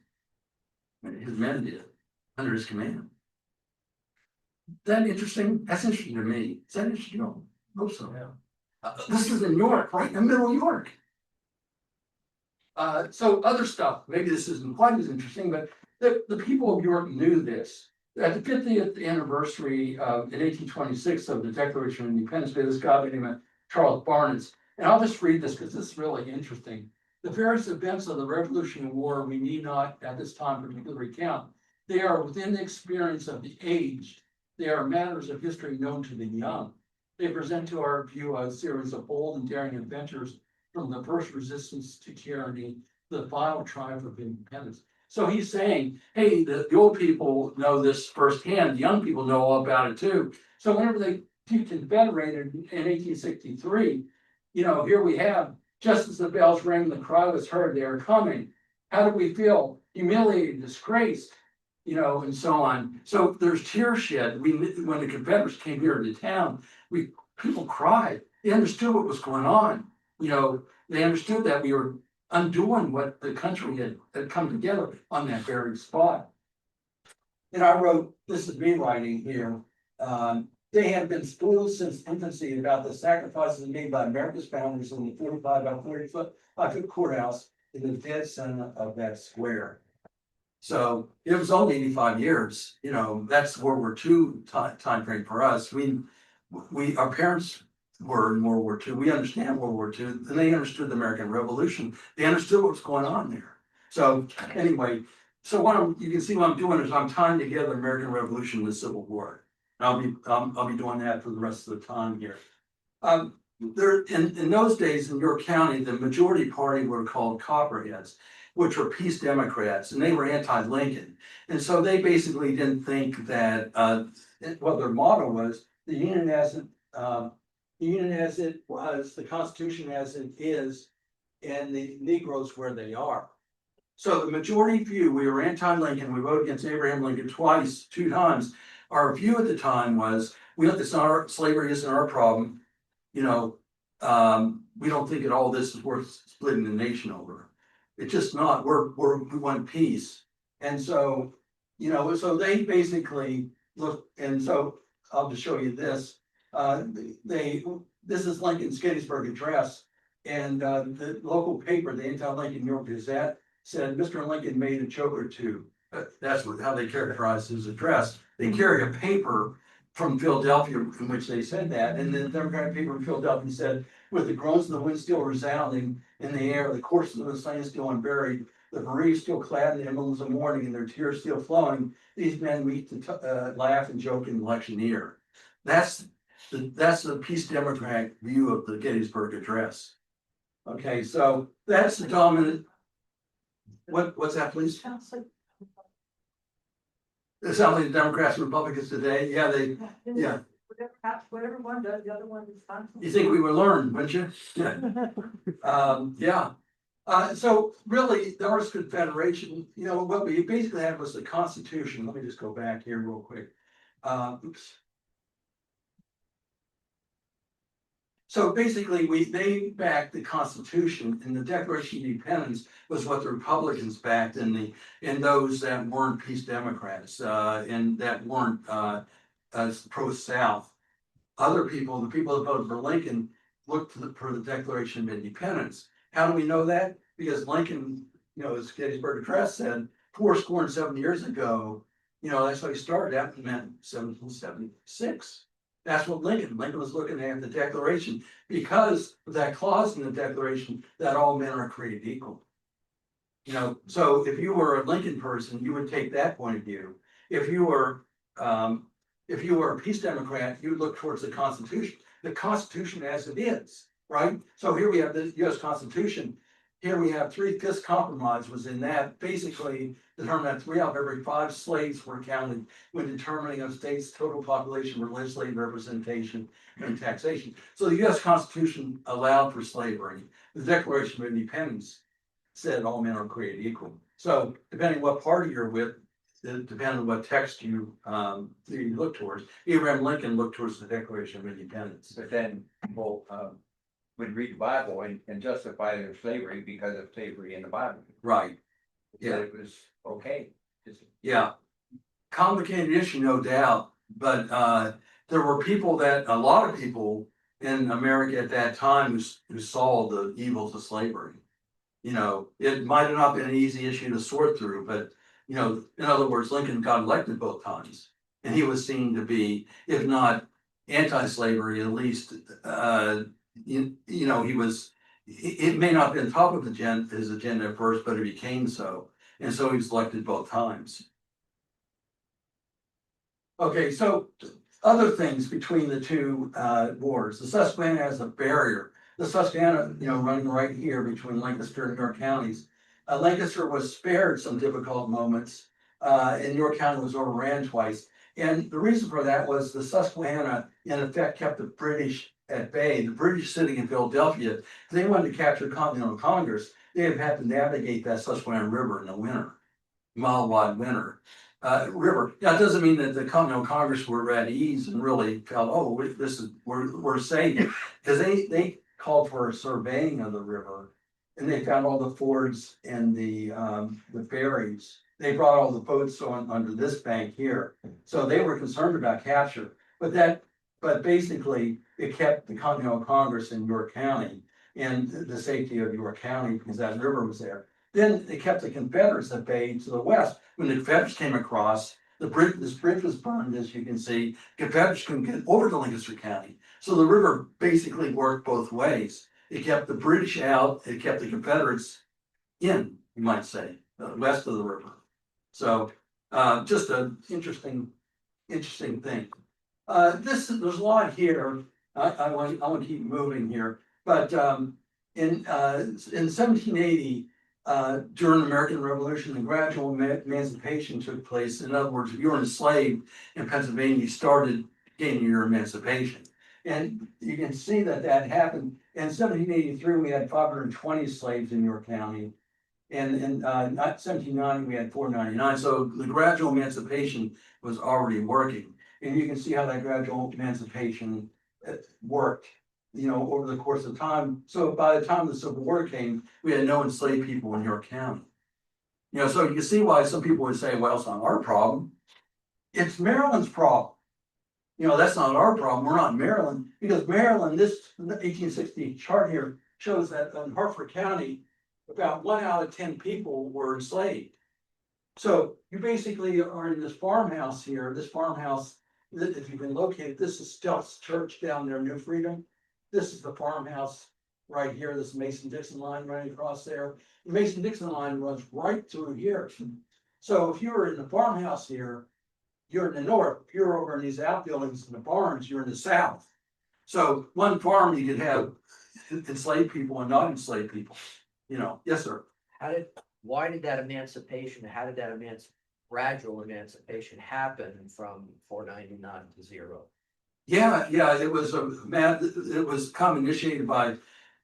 his men did under his command. That interesting? That's interesting to me. Is that interesting? No, I hope so. Yeah. This is in York, right in the middle of York. So other stuff, maybe this isn't quite as interesting, but the people of York knew this. At the 50th anniversary in 1826 of the Declaration of Independence, by this guy named Charles Barnes, and I'll just read this because this is really interesting. The various events of the Revolutionary War, we need not at this time particularly recount. They are within the experience of the aged. They are matters of history known to the young. They present to our view a series of bold and daring adventures from the first resistance to tyranny, the final triumph of independence. So he's saying, hey, the old people know this firsthand, the young people know all about it too. So whenever they deconfederated in 1863, here we have, just as the bells rang, the cry was heard, they are coming. How do we feel? Humiliated, disgraced, and so on. So there's tears shed. When the Confederates came here to town, people cried. They understood what was going on. They understood that we were undoing what the country had come together on that very spot. And I wrote, this is me writing here. They have been schooled since infancy about the sacrifices made by America's founders in the 45 by 40-foot courthouse in the dead center of that square. So it was only 85 years. That's World War II time frame for us. Our parents were in World War II. We understand World War II, and they understood the American Revolution. They understood what was going on there. So anyway, you can see what I'm doing is I'm tying together American Revolution with Civil War. And I'll be doing that for the rest of the time here. In those days in York County, the majority party were called Copperheads, which were peace Democrats, and they were anti-Lincoln. And so they basically didn't think that what their motto was, the Union as it was, the Constitution as it is, and the Negroes where they are. So the majority view, we were anti-Lincoln, we voted against Abraham Lincoln two times. Our view at the time was, slavery isn't our problem. We don't think that all this is worth splitting the nation over. It's just not. We want peace. And so, so they basically look, and so I'll just show you this. This is Lincoln's Gettysburg Address, and the local paper, the anti-Lincoln York Gazette, said Mr. Lincoln made a joke or two. That's how they characterized his address. They carry a paper from Philadelphia in which they said that, and the Democratic paper in Philadelphia said, with the groans of the wind still resounding in the air, the corpses of the slain still unburied, the bereaved still clad in the emblems of mourning, and their tears still flowing, these men meet to laugh and joke in election year. That's the peace Democrat view of the Gettysburg Address. Okay, so that's the dominant. What's that, please? It sounds like the Democrats and Republicans today. Yeah, yeah. Whatever one does, the other one is fine. You think we would learn, wouldn't you? Yeah. So really, there was Confederation. What we basically had was the Constitution. Let me just go back here real quick. Oops. So basically, they backed the Constitution, and the Declaration of Independence was what the Republicans backed, and those that weren't peace Democrats, and that weren't pro-South. Other people, the people that voted for Lincoln, looked for the Declaration of Independence. How do we know that? Because Lincoln, as Gettysburg Address said, 70 years ago, that's how he started. That meant 1776. That's what Lincoln was looking at the Declaration, because of that clause in the Declaration that all men are created equal. So if you were a Lincoln person, you would take that point of view. If you were a peace Democrat, you would look towards the Constitution as it is, right? So here we have the U.S. Constitution. Here we have 3/5 compromise was in that, basically determined that 3 out of every 5 slaves were counted when determining a state's total population for legislative representation and taxation. So the U.S. Constitution allowed for slavery. The Declaration of Independence said all men are created equal. So depending what party you're with, depending on what text you look towards, Abraham Lincoln looked towards the Declaration of Independence. But then people would read the Bible and justify their slavery because of slavery in the Bible. Right. Yeah, it was okay. Yeah. Complicated issue, no doubt. But there were a lot of people in America at that time who saw the evils of slavery. It might have not been an easy issue to sort through, but in other words, Lincoln got elected both times, and he was seen to be, if not anti-slavery, at least he was it may not have been top of his agenda at first, but it became so. And so he was elected both times. Okay, so other things between the two boards, the Susquehanna has a barrier. The Susquehanna, running right here between Lancaster and York counties. Lancaster was spared some difficult moments, and York County was overran twice. And the reason for that was the Susquehanna, in effect, kept the British at bay. The British sitting in Philadelphia, if they wanted to capture Continental Congress, they would have to navigate that Susquehanna River in the winter, mile-wide winter. River. Now, it doesn't mean that the Continental Congress were at ease and really felt, oh, we're safe, because they called for a surveying of the river, and they found all the fords and the ferries. They brought all the boats on under this bank here, so they were concerned about capture. But basically, it kept the Continental Congress in York County and the safety of York County because that river was there. Then they kept the Confederates at bay to the west. When the Confederates came across, this bridge was burned, as you can see. Confederates couldn't get over to Lancaster County. So the river basically worked both ways. It kept the British out, it kept the Confederates in, you might say, west of the river. So just an interesting thing. There's a lot here. I want to keep moving here, but in 1780. During the American Revolution, the gradual emancipation took place. In other words, if you were enslaved in Pennsylvania, you started gaining your emancipation. And you can see that happened. In 1783, we had 520 slaves in York County. And in 1790, we had 499. So the gradual emancipation was already working. And you can see how that gradual emancipation worked, over the course of time. So by the time the Civil War came, we had no enslaved people in York County. So you see why some people would say, well, it's not our problem. It's Maryland's problem. That's not our problem. We're not Maryland, because Maryland, this 1860 chart here shows that in Hartford County, about 1 out of 10 people were enslaved. So you basically are in this farmhouse here. This farmhouse, if you can locate it, this is Stelz Church down there, New Freedom. This is the farmhouse right here, this Mason-Dixon line running across there. The Mason-Dixon line runs right through here. So if you were in the farmhouse here, you're in the north. If you're over in these outbuildings in the barns, you're in the south. So one farm, you could have enslaved people and not enslaved people. Yes, sir. Why did that emancipation, how did that gradual emancipation happen from 499 to 0? Yeah, it was it was initiated by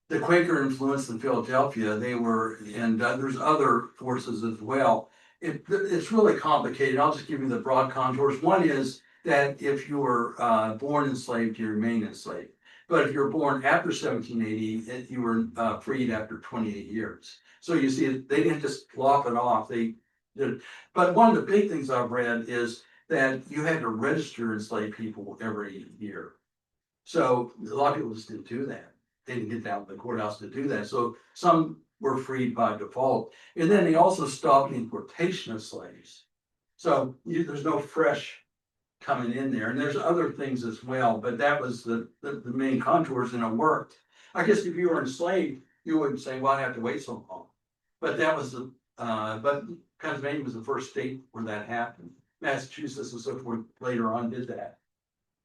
the Quaker influence in Philadelphia. They were, and there's other forces as well. It's really complicated. I'll just give you the broad contours. One is that if you were born enslaved, you remain enslaved. But if you're born after 1780, you were freed after 28 years. So you see, they didn't just lop it off. They did. But one of the big things I've read is that you had to register enslaved people every year. So a lot of people just didn't do that. They didn't get down to the courthouse to do that. So some were freed by default. And then they also stopped the importation of slaves. So there's no fresh coming in there. And there's other things as well, but that was the main contours, and it worked. I guess if you were enslaved, you wouldn't say, well, I have to wait so long. But that was but Pennsylvania was the first state where that happened. Massachusetts and so forth later on did that.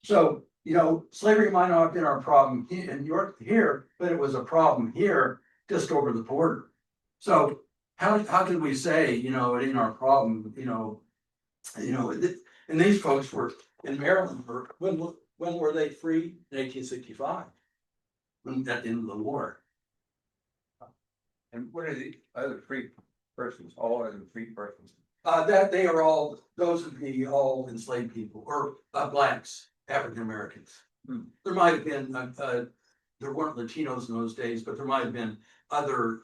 So, slavery might not have been our problem in York here, but it was a problem here just over the border. So how can we say, it ain't our problem, and these folks were in Maryland when were they free? In 1865, at the end of the war. And what are the other free persons, all other free persons? That they are all, those would be all enslaved people, or blacks, African Americans. There might have been, there weren't Latinos in those days, but there might have been other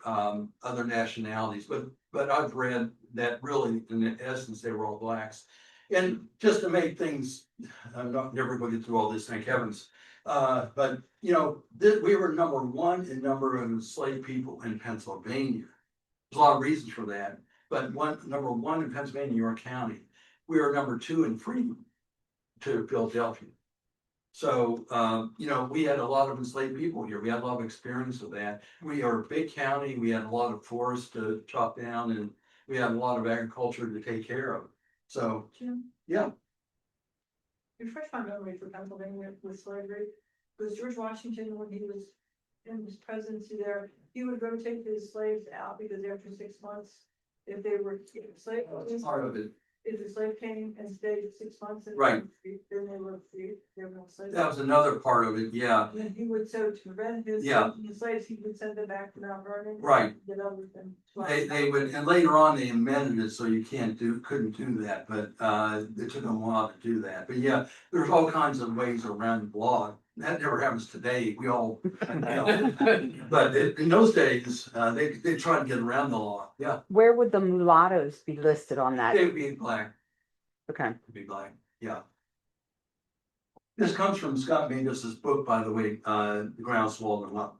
nationalities. But I've read that really, in essence, they were all blacks. And just to make things, I'm not never going to get through all this, thank heavens. But we were number one in number of enslaved people in Pennsylvania. There's a lot of reasons for that. But number one in Pennsylvania, York County. We were number two in freedom to Philadelphia. So, you know, we had a lot of enslaved people here. We had a lot of experience with that. We are a big county. We had a lot of forest to chop down and we had a lot of agriculture to take care of. So, Jim, yeah, refresh my memory for Pennsylvania with slavery. Because George Washington, when he was in his presidency there, he would rotate his slaves out because after 6 months, if they were slaves, that's part of it. if the slave came and stayed 6 months. And Right. Then they were free, they were no slaves. That was another part of it. Yeah, And then he would, so to prevent his Yeah. his slaves, he would send them back to Mount Vernon. Right. Get over with them. they would, and later on they amended it so you couldn't do that, but it took them a while to do that. But yeah, there's all kinds of ways around the law. That never happens today. We all, you know, but in those days, they tried to get around the law. Yeah, Where would the mulattoes be listed on that? they would be black, Okay. be black. Yeah. This comes from Scott Mingus's book, by the way, The Groundswell and Love.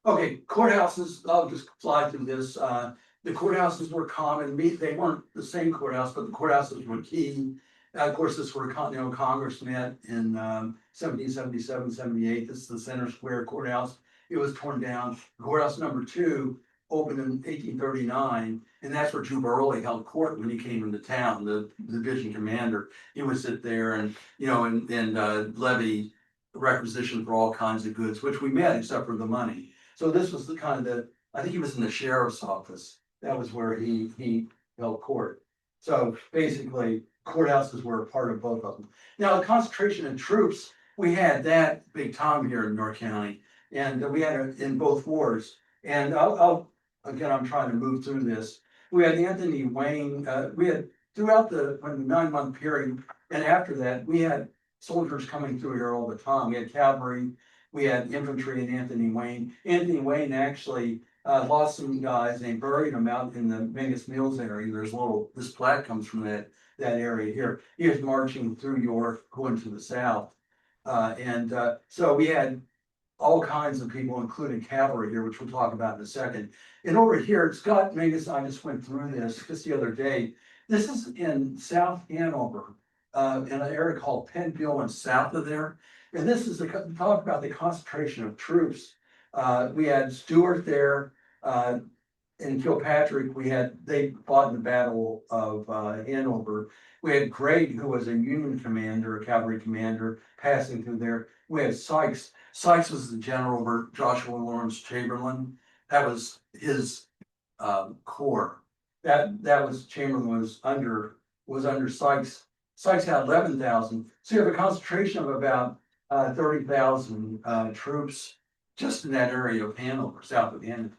Okay, courthouses, I'll just fly through this. The courthouses were common, they weren't the same courthouse, but the courthouses were key. Of course, this is where Congress met in 1777, 78. This is the Center Square Courthouse. It was torn down. Courthouse number 2 opened in 1839, and that's where Juba Early held court when he came into town, the division commander. He would sit there and, you know, and levy requisition for all kinds of goods, which we met except for the money. So this was the kind of, I think he was in the sheriff's office. That was where he held court. So basically, courthouses were a part of both of them. Now, the concentration of troops, we had that big time here in York County, and we had it in both wars. And again, I'm trying to move through this. We had Anthony Wayne, we had throughout the 9-month period, and after that, we had soldiers coming through here all the time. We had cavalry, we had infantry and Anthony Wayne. Anthony Wayne actually lost some guys and they buried them out in the Mingus Mills area. This plaque comes from that area here. He was marching through York, going to the south. So we had all kinds of people, including cavalry here, which we'll talk about in a second. And over here, Scott Mingus, I just went through this just the other day. This is in South Hanover, in an area called Penfield and south of there. And this is talk about the concentration of troops. We had Stuart there, in Kilpatrick. They fought in the Battle of Hanover. We had Gregg, who was a Union commander, a cavalry commander, passing through there. We had Sykes. Sykes was the general over Joshua Lawrence Chamberlain. That was his corps. That was Chamberlain was under Sykes. Sykes had 11,000. So you have a concentration of about 30,000 troops just in that area of Hanover, south of Hanover.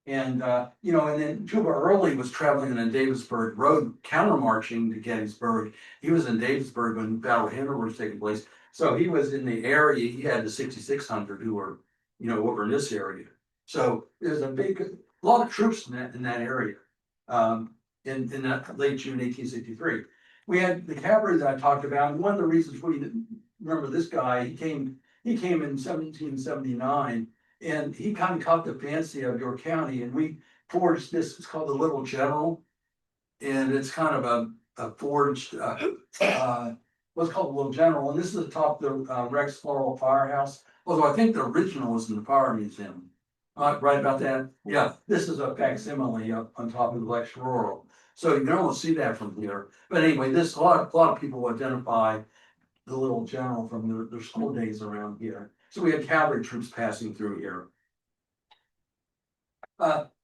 And, you know, and then Juba Early was traveling in the Davisburg Road, countermarching to Gettysburg. He was in Davisburg when Battle of Hanover was taking place. So he was in the area. He had the 6,600 who were, you know, over in this area. So there's a lot of troops in that area in that late June 1863. We had the cavalry that I talked about. And one of the reasons we remember this guy, he came in 1779. And he kind of caught the fancy of York County, and we forged this. It's called the Little General, and it's kind of a forged what's called the Little General. And this is the top of the Rex Floral Firehouse. Although I think the original was in the Fire Museum. Right about that? Yeah, this is a facsimile up on top of the Lex Rural. So you can almost see that from here. But anyway, a lot of people identify the Little General from their school days around here. So we had cavalry troops passing through here.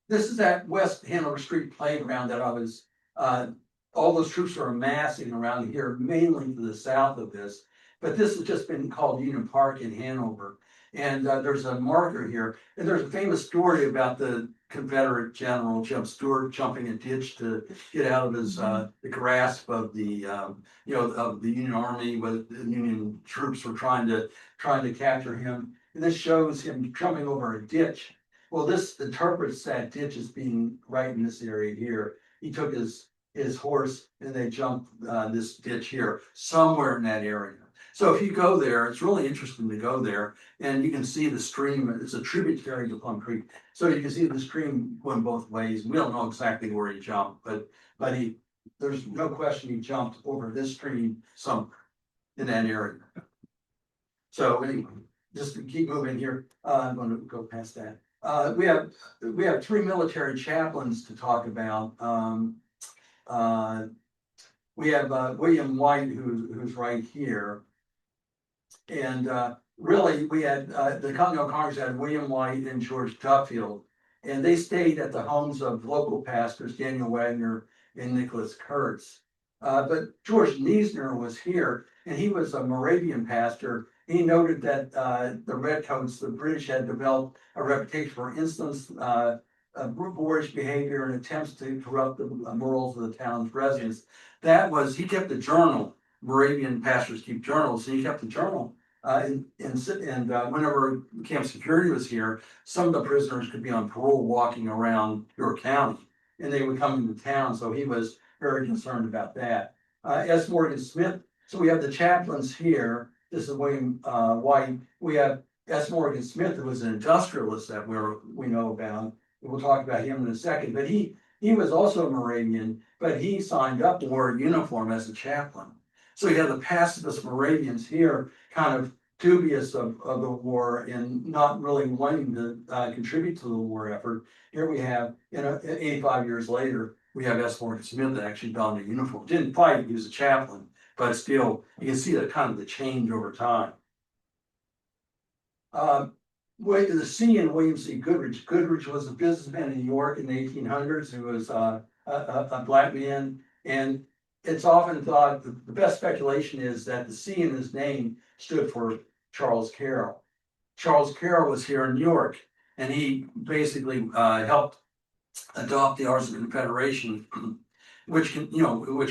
This is that West Hanover Street playground that I was, all those troops are amassing around here, mainly to the south of this. But this has just been called Union Park in Hanover. And there's a marker here. And there's a famous story about the Confederate General Jeb Stuart jumping a ditch to get out of his the grasp of the of the Union Army. With the Union troops were trying to capture him. And this shows him jumping over a ditch. Well, this interprets that ditch as being right in this area here. He took his horse and they jumped this ditch here, somewhere in that area. So if you go there, it's really interesting to go there, and you can see the stream. It's a tributary to Plum Creek, so you can see the stream going both ways. We don't know exactly where he jumped, but there's no question he jumped over this stream somewhere in that area. So anyway, just to keep moving here, I'm gonna go past that. We have three military chaplains to talk about. We have William White, who's right here. And really, we had the Continental Congress had William White and George Duffield. And they stayed at the homes of local pastors, Daniel Wagner and Nicholas Kurtz. But George Niesner was here, and he was a Moravian pastor. He noted that the Redcoats, the British, had developed a reputation for instance, boorish behavior and attempts to corrupt the morals of the town's residents. He kept a journal. Moravian pastors keep journals, and he kept the journal. And whenever Camp Security was here, some of the prisoners could be on parole walking around York County, and they would come into town, so he was very concerned about that. S. Morgan Smith, so we have the chaplains here. This is William White. We have S. Morgan Smith, who was an industrialist that we know about. We'll talk about him in a second, but he was also a Moravian, but he signed up to wear a uniform as a chaplain. So you have the pacifist Moravians here, kind of dubious of the war and not really wanting to contribute to the war effort. Here we have, 85 years later, we have S. Morgan Smith that actually donned a uniform. Didn't fight, he was a chaplain, but still, you can see that kind of the change over time. The C in William C. Goodrich. Goodrich was a businessman in New York in the 1800s who was a black man, and it's often thought the best speculation is that the C in his name stood for Charles Carroll. Charles Carroll was here in New York, and he basically helped adopt the Articles of Confederation, which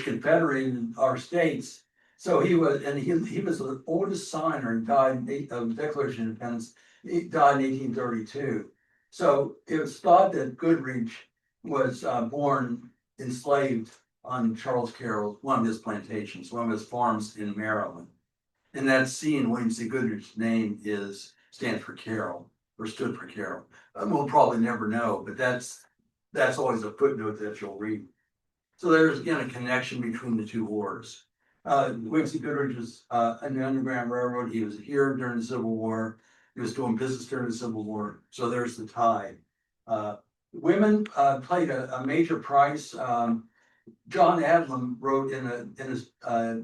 confederated our states. So he was the oldest signer and died of the Declaration of Independence. He died in 1832. So it was thought that Goodrich was born enslaved on Charles Carroll, one of his plantations, one of his farms in Maryland. And that C in William C. Goodrich's name stands for Carroll, or stood for Carroll. We'll probably never know, but that's always a footnote that you'll read. So there's again a connection between the two wars. William C. Goodrich was in the Underground Railroad. He was here during the Civil War. He was doing business during the Civil War. So there's the tie. Women played a major price. John Adlam wrote in his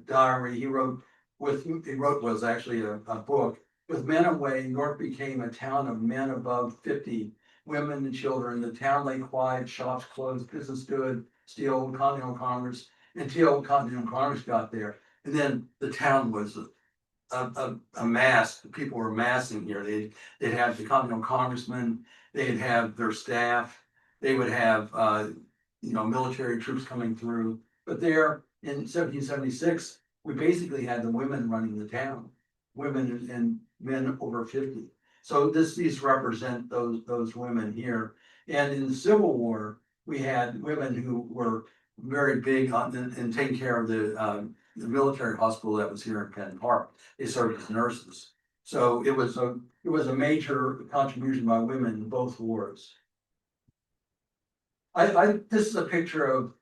diary. He wrote was actually a book. With men away, York became a town of men above 50, women and children. The town lay quiet, shops closed, business stood still. Continental Congress until Continental Congress got there, and then the town was a mass. People were massing here. They'd have the Continental Congressmen. They'd have their staff. They would have military troops coming through. But there in 1776, we basically had the women running the town, women and men over 50. So these represent those women here. And in the Civil War, we had women who were very big in taking care of the military hospital that was here in Penn Park. They served as nurses. So it was a major contribution by women in both wars. This is a picture of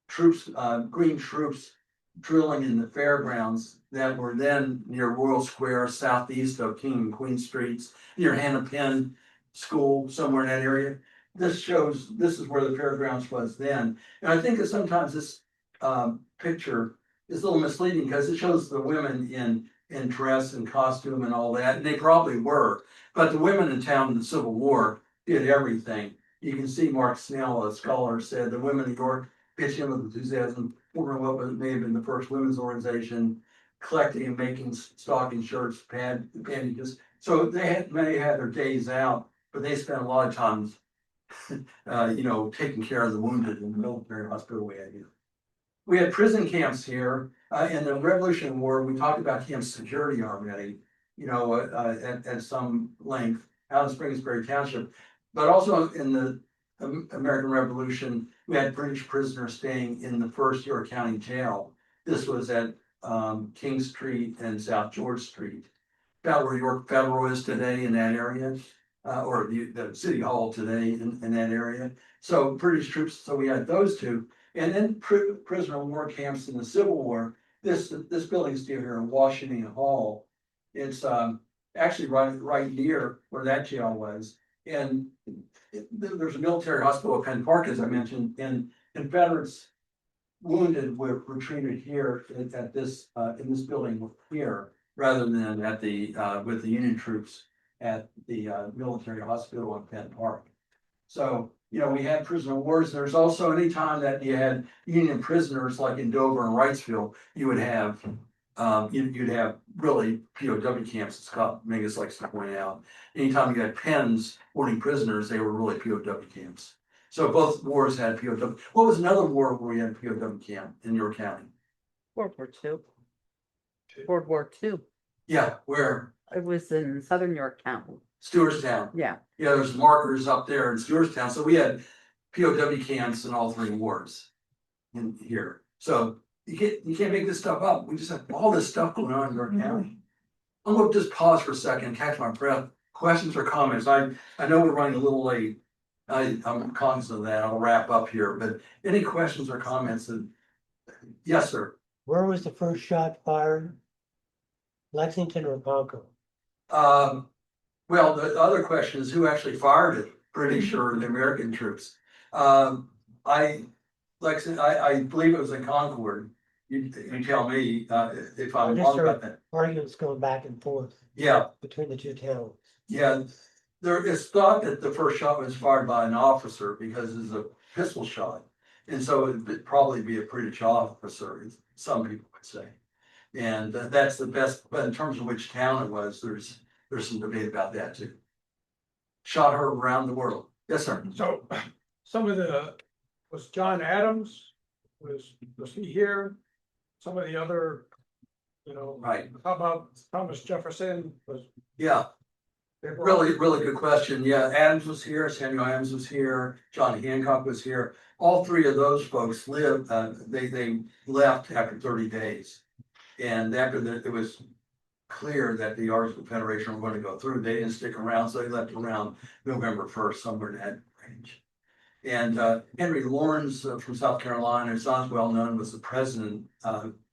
troops, green troops drilling in the fairgrounds that were then near Royal Square, southeast of King and Queen Streets, near Hannah-Penn School, somewhere in that area. This is where the fairgrounds was then. And I think that sometimes this picture is a little misleading because it shows the women in dress and costume and all that, and they probably were. But the women in town in the Civil War did everything. You can see Mark Snell, a scholar, said the women in York pitched in with enthusiasm, forming what may have been the first women's organization, collecting and making stocking shirts, bandages. So they may have their days out, but they spent a lot of time, taking care of the wounded in the military hospital we had here. We had prison camps here. In the Revolutionary War, we talked about camp security already, at some length out in Springsbury Township. But also in the American Revolution, we had British prisoners staying in the first York County Jail. This was at King Street and South George Street, about where York Federal is today in that area, or the City Hall today in that area. So British troops, so we had those two. And then prisoner of war camps in the Civil War. This building still here in Washington Hall. It's actually right near where that jail was. And there's a military hospital at Penn Park, as I mentioned, and Confederates wounded were treated here at this, in this building here, rather than at the, with the Union troops at the military hospital in Penn Park. So, we had prisoner wars. There's also any time that you had Union prisoners, like in Dover and Wrightsville, you would have, you'd have really POW camps, as Scott Mingus likes to point out. Anytime you had pens holding prisoners, they were really POW camps. So both wars had POW. What was another war where we had POW camp in your county? World War II. World War II. Yeah, where? It was in Southern York County. Stewartstown. Yeah. Yeah, there's markers up there in Stewartstown. So we had POW camps in all three wars in here. So you can't make this stuff up. We just have all this stuff going on in York County. I'm gonna just pause for a second, catch my breath. Questions or comments? I know we're running a little late. I'm cognizant of that. I'll wrap up here, but any questions or comments? Yes, sir. Where was the first shot fired? Lexington or Concord? Well, the other question is who actually fired it? British or the American troops? I believe it was in Concord. You tell me if I'm wrong about that. Arguments going back and forth Yeah, between the two towns. yeah. There is thought that the first shot was fired by an officer because it's a pistol shot. And so it'd probably be a British officer, some people would say. And that's the best, but in terms of which town it was, there's some debate about that too. Shot heard around the world. Yes, sir. So some of was John Adams, was he here? Some of the other, Right. how about Thomas Jefferson was? Yeah, they were- really good question. Yeah, Adams was here, Samuel Adams was here, John Hancock was here. All three of those folks lived, they left after 30 days. And after it was clear that the Arts Confederation were going to go through, they didn't stick around, so they left around November 1st, somewhere in that range. And Henry Lawrence from South Carolina, it's not well known, was the president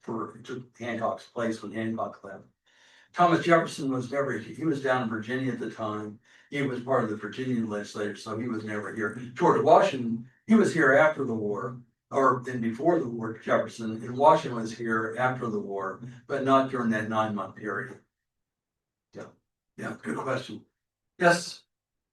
for Hancock's place when Hancock left. Thomas Jefferson was never, he was down in Virginia at the time. He was part of the Virginia legislature, so he was never here. George Washington, he was here after the war, or then before the war, Jefferson, and Washington was here after the war, but not during that 9-month period. Yeah, good question. Yes?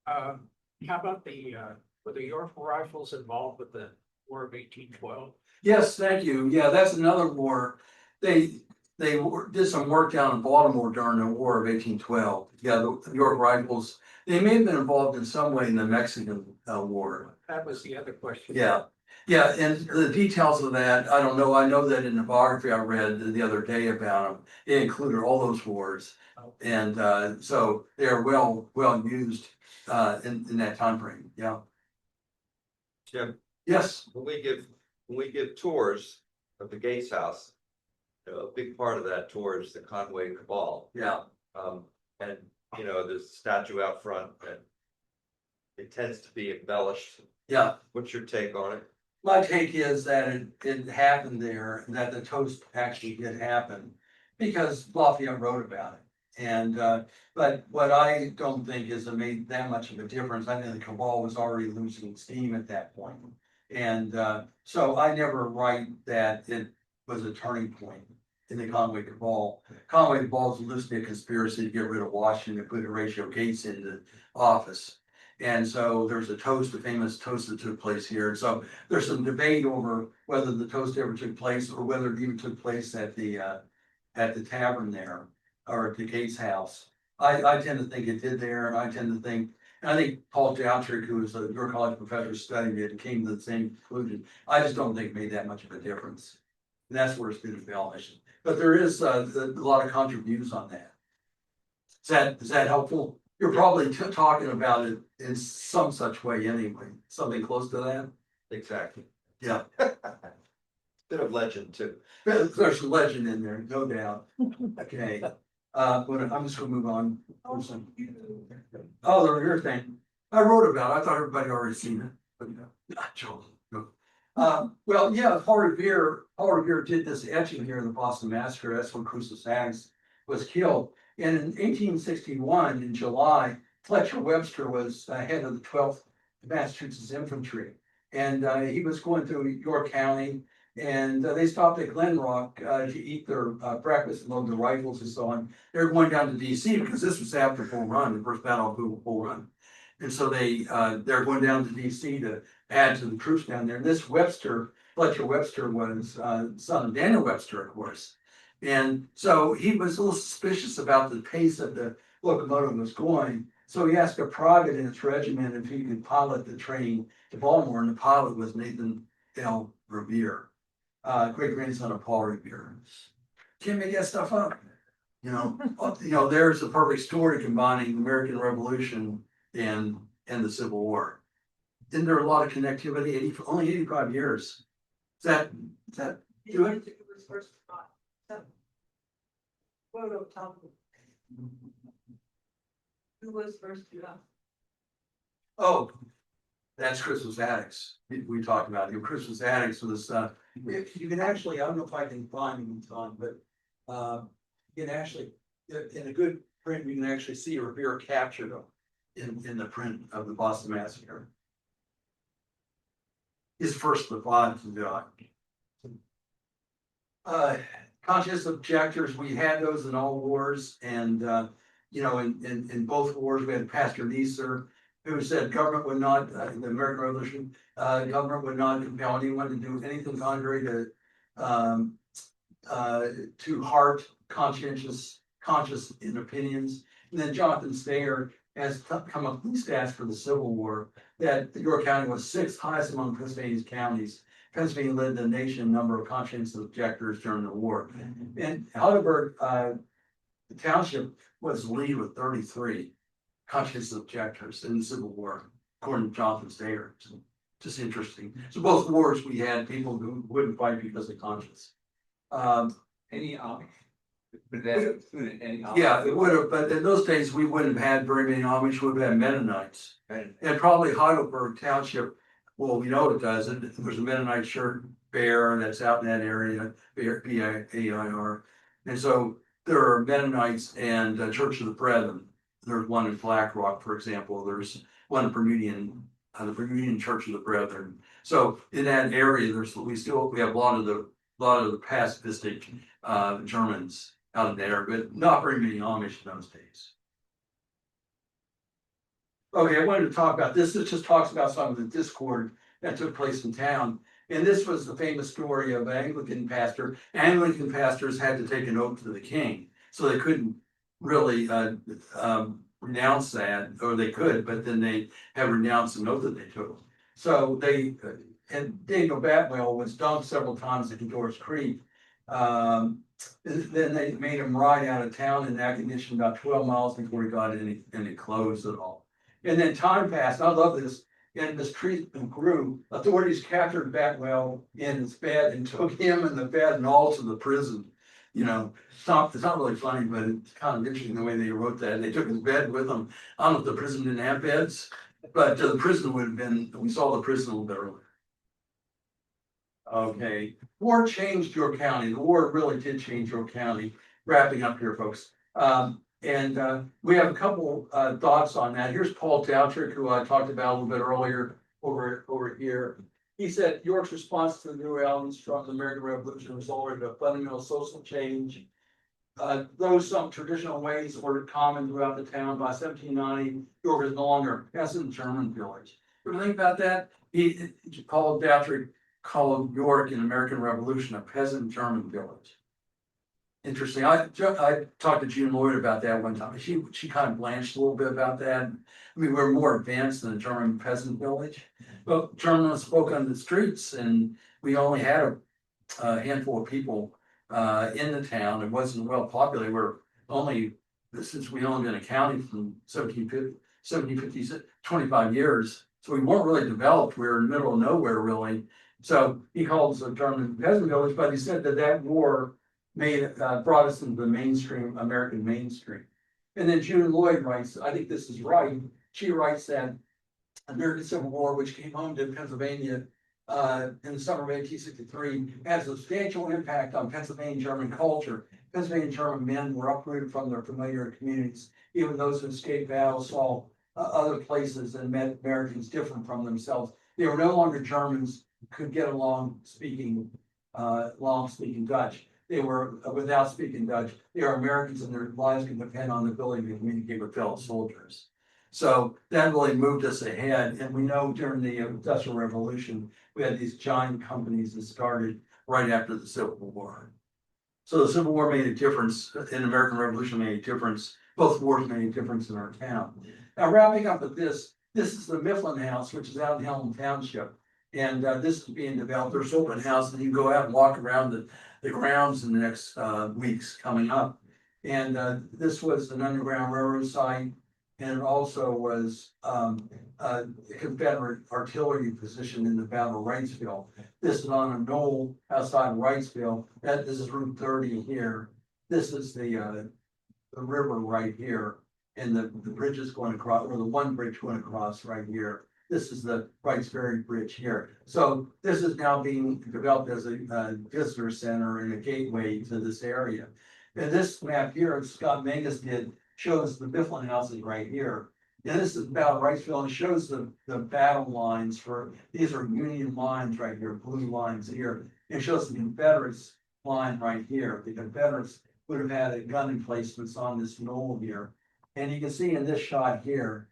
How about were the York Rifles involved with the War of 1812? Yes, thank you. Yeah, that's another war. They did some work down in Baltimore during the War of 1812. Yeah, the York Rifles, they may have been involved in some way in the Mexican War. That was the other question. Yeah, and the details of that, I don't know. I know that in the biography I read the other day about them, it included all those wars. And so they are well used in that time frame. Yeah. Jim, Yes. when we give tours of the Gates House, a big part of that tour is the Conway Cabal. Yeah. And there's a statue out front and it tends to be embellished. Yeah. What's your take on it? My take is that it happened there, that the toast actually did happen because Lafayette wrote about it. And but what I don't think is it made that much of a difference. I think the cabal was already losing steam at that point. And so I never write that it was a turning point in the Conway Cabal. Conway Cabal is loosely a conspiracy to get rid of Washington and put Horatio Gates into office. And so there's a famous toast that took place here. So there's some debate over whether the toast ever took place or whether it even took place at the tavern there or at the Gates house. I tend to think it did there, and I think Paul Joutrick, who was a York College professor studying it, came to the same conclusion. I just don't think it made that much of a difference. And that's where it's been embellished. But there is a lot of contributors on that. Is that helpful? You're probably talking about it in some such way anyway, something close to that. Exactly. Yeah. Bit of legend too. There's some legend in there, no doubt. Okay. But I'm just gonna move on. Oh, the rear thing. I wrote about it. I thought everybody already seen it, but not Joel. No. Well, yeah, Paul Revere did this etching here in the Boston Massacre. That's when Crucis Hanks was killed. And in 1861, in July, Fletcher Webster was head of the 12th Massachusetts Infantry. And he was going through York County, and they stopped at Glen Rock to eat their breakfast and load the rifles and so on. They were going down to DC because this was after Bull Run, the first battle of Bull Run. And so they're going down to DC to add to the troops down there. And this Fletcher Webster was son of Daniel Webster, of course. And so he was a little suspicious about the pace of the locomotive was going. So he asked a private in his regiment if he could pilot the train to Baltimore, and the pilot was Nathan L. Revere, great grandson of Paul Revere. Can't make that stuff up. There's a perfect story combining the American Revolution and the Civil War. Isn't there a lot of connectivity? Only 85 years. Is that good? Who was first to go? Oh, that's Christmas Addicts. We talked about it. Christmas Addicts was, you can actually, I don't know if I can find it in time, but you can actually, in a good print, you can actually see Revere captured in the print of the Boston Massacre. His first of the five to die. Conscious objectors, we had those in all wars, and in both wars, we had Pastor Neeser, who said government would not, in the American Revolution, government would not compel anyone to do anything contrary to heart, conscious in opinions. And then Jonathan Stayer has come up with these stats for the Civil War, that York County was 6th highest among Pennsylvania's counties. Pennsylvania led the nation in number of conscientious objectors during the war. And Heidelberg Township was lead with 33 conscientious objectors in the Civil War, according to Jonathan Stayer. So, just interesting. So both wars we had people who wouldn't fight because of conscience. Any Amish? Would that include any Amish? Yeah, it would have, but in those days we wouldn't have had very many Amish, we would have had Mennonites. And probably Heidelberg Township, well, we know it does. There's a Mennonite church, Bear, that's out in that area, Bear. And so there are Mennonites and Church of the Brethren. There's one in Black Rock, for example. There's one in Bermudian, the Bermudian Church of the Brethren. So in that area, we have a lot of the pacifistic Germans out of there, but not very many Amish in those days. Okay, I wanted to talk about this. This just talks about some of the discord that took place in town. And this was the famous story of an Anglican pastor. Anglican pastors had to take an oath to the king, so they couldn't really renounce that, or they could, but then they have renounced an oath that they took. So and Daniel Batwell was dumped several times at Doris Creek. Then they made him ride out of town in that condition about 12 miles before he got any clothes at all. And then time passed. I love this. And this treatment grew. Authorities captured Batwell in his bed and took him and the bed and all to the prison. It's not really funny, but it's kind of interesting the way they wrote that. They took his bed with them. I don't know if the prison didn't have beds, but the prison would have been, we saw the prison a little bit earlier. Okay, war changed York County. The war really did change York County. Wrapping up here, folks. And we have a couple thoughts on that. Here's Paul Doutrick, who I talked about a little bit earlier over here. He said York's response to the new elements from the American Revolution resulted in a fundamental social change. Though some traditional ways were common throughout the town, by 1790, York is no longer a peasant German village. You ever think about that? Paul Doutrick called York in the American Revolution a peasant German village. Interesting. I talked to Jean Lloyd about that one time. She kind of blanched a little bit about that. I mean, we're more advanced than a German peasant village. But Germans spoke on the streets, and we only had a handful of people in the town. It wasn't well populated. Since we only been a county from 1750, 25 years. So we weren't really developed. We were in the middle of nowhere, really. So he called us a German peasant village, but he said that war brought us into the American mainstream. And then June Lloyd writes, I think this is right. She writes that American Civil War, which came home to Pennsylvania in the summer of 1863, had a substantial impact on Pennsylvania German culture Pennsylvania German men were uprooted from their familiar communities. Even those who escaped battle saw other places and met Americans different from themselves. They were no longer Germans who could get along speaking Dutch. They were without speaking Dutch. They are Americans and their lives can depend on the ability to communicate with fellow soldiers. So that really moved us ahead. And we know during the Industrial Revolution, we had these giant companies that started right after the Civil War. So the Civil War made a difference, and the American Revolution made a difference. Both wars made a difference in our town. Now, wrapping up with this is the Mifflin House, which is out in Helm Township. And this is being developed. There's an open house, and you can go out and walk around the grounds in the next weeks coming up. And this was an Underground Railroad site, and it also was a Confederate artillery position in the Battle of Wrightsville. This is on a knoll outside of Wrightsville. This is Route 30 here. This is the river right here, and the bridge is going across, or the one bridge going across right here. This is the Wrights Ferry Bridge here. So this is now being developed as a visitor center and a gateway to this area. And this map here, Scott Mangus did, shows the Mifflin houses right here. And this is about Wrightsville, and it shows the battle lines for, these are Union lines right here, blue lines here. It shows the Confederates line right here. The Confederates would have had a gun emplacements on this knoll here. And you can see in this shot here,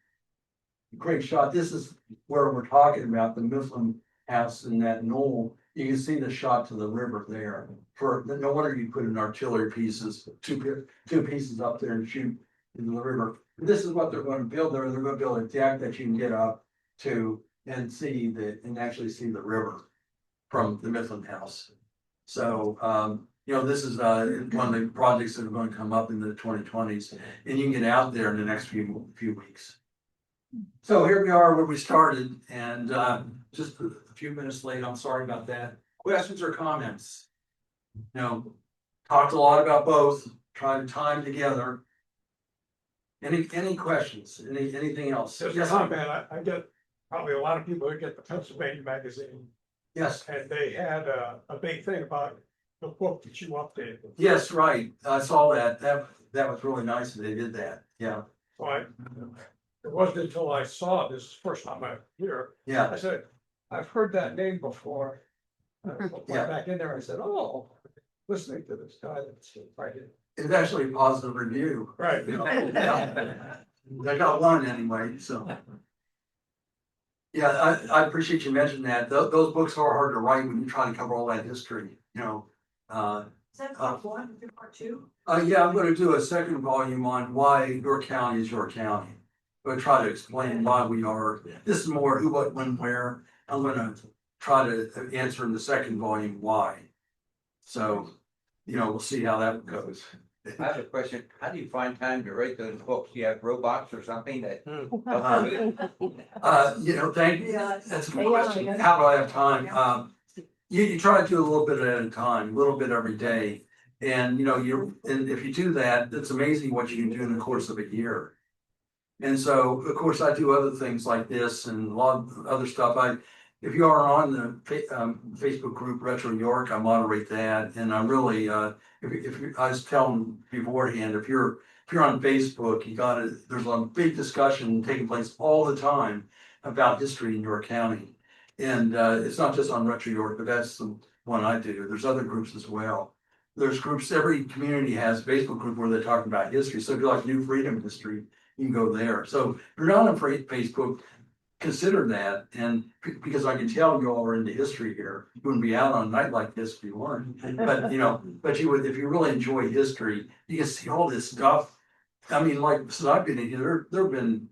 great shot. This is where we're talking about the Mifflin house in that knoll. You can see the shot to the river there. For no wonder you put in artillery pieces, two pieces up there and shoot in the river. This is what they're going to build there. They're going to build a deck that you can get up to and see and actually see the river from the Mifflin house. So this is one of the projects that are going to come up in the 2020s, and you can get out there in the next few weeks. So here we are where we started, and just a few minutes late. I'm sorry about that. Questions or comments? Talked a lot about both. Trying to tie them together. Any questions? Anything else? Just a comment, I get, probably a lot of people who get the Pennsylvania magazine, Yes. and they had a big thing about the book that you updated. Yes, right. I saw that. That was really nice that they did that. Yeah. So it wasn't until I saw this first time I hear, Yeah. I said, I've heard that name before. I went back in there, I said, oh, listening to this guy that's right in. It's actually a positive review. Right. I got one anyway, so. Yeah, I appreciate you mentioning that. Those books are hard to write when you try to cover all that history, Is that part one, part two? Yeah, I'm gonna do a second volume on why your county is your county. I'm gonna try to explain why we are, this is more who, what, when, where. I'm gonna try to answer in the second volume why. So, we'll see how that goes. I have a question. How do you find time to write those books? Do you have robots or something that? Thank you. That's a good question. How do I have time? You try to do a little bit at a time, a little bit every day. And, and if you do that, it's amazing what you can do in the course of a year. And so, of course, I do other things like this and a lot of other stuff. If you are on the Facebook group Retro York, I moderate that, and I'm really I was telling beforehand, if you're on Facebook, there's a big discussion taking place all the time about history in York County, and it's not just on Retro York, but that's the one I do. There's other groups as well. There's groups. Every community has a Facebook group where they're talking about history. So if you like New Freedom history, you can go there. So if you're not on Facebook, consider that, and because I can tell you all are into history here, you wouldn't be out on a night like this if you weren't. But but you would, if you really enjoy history, you can see all this stuff. I mean, like since I've been in here, there have been,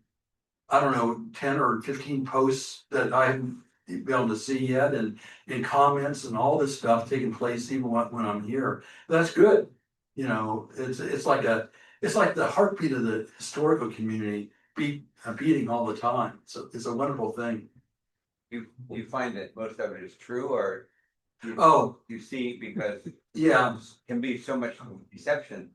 I don't know, 10 or 15 posts that I haven't been able to see yet, and comments and all this stuff taking place even when I'm here. That's good. It's like the heartbeat of the historical community beating all the time. So it's a wonderful thing. You find that most of it is true, or you see, because Yeah. can be so much deception.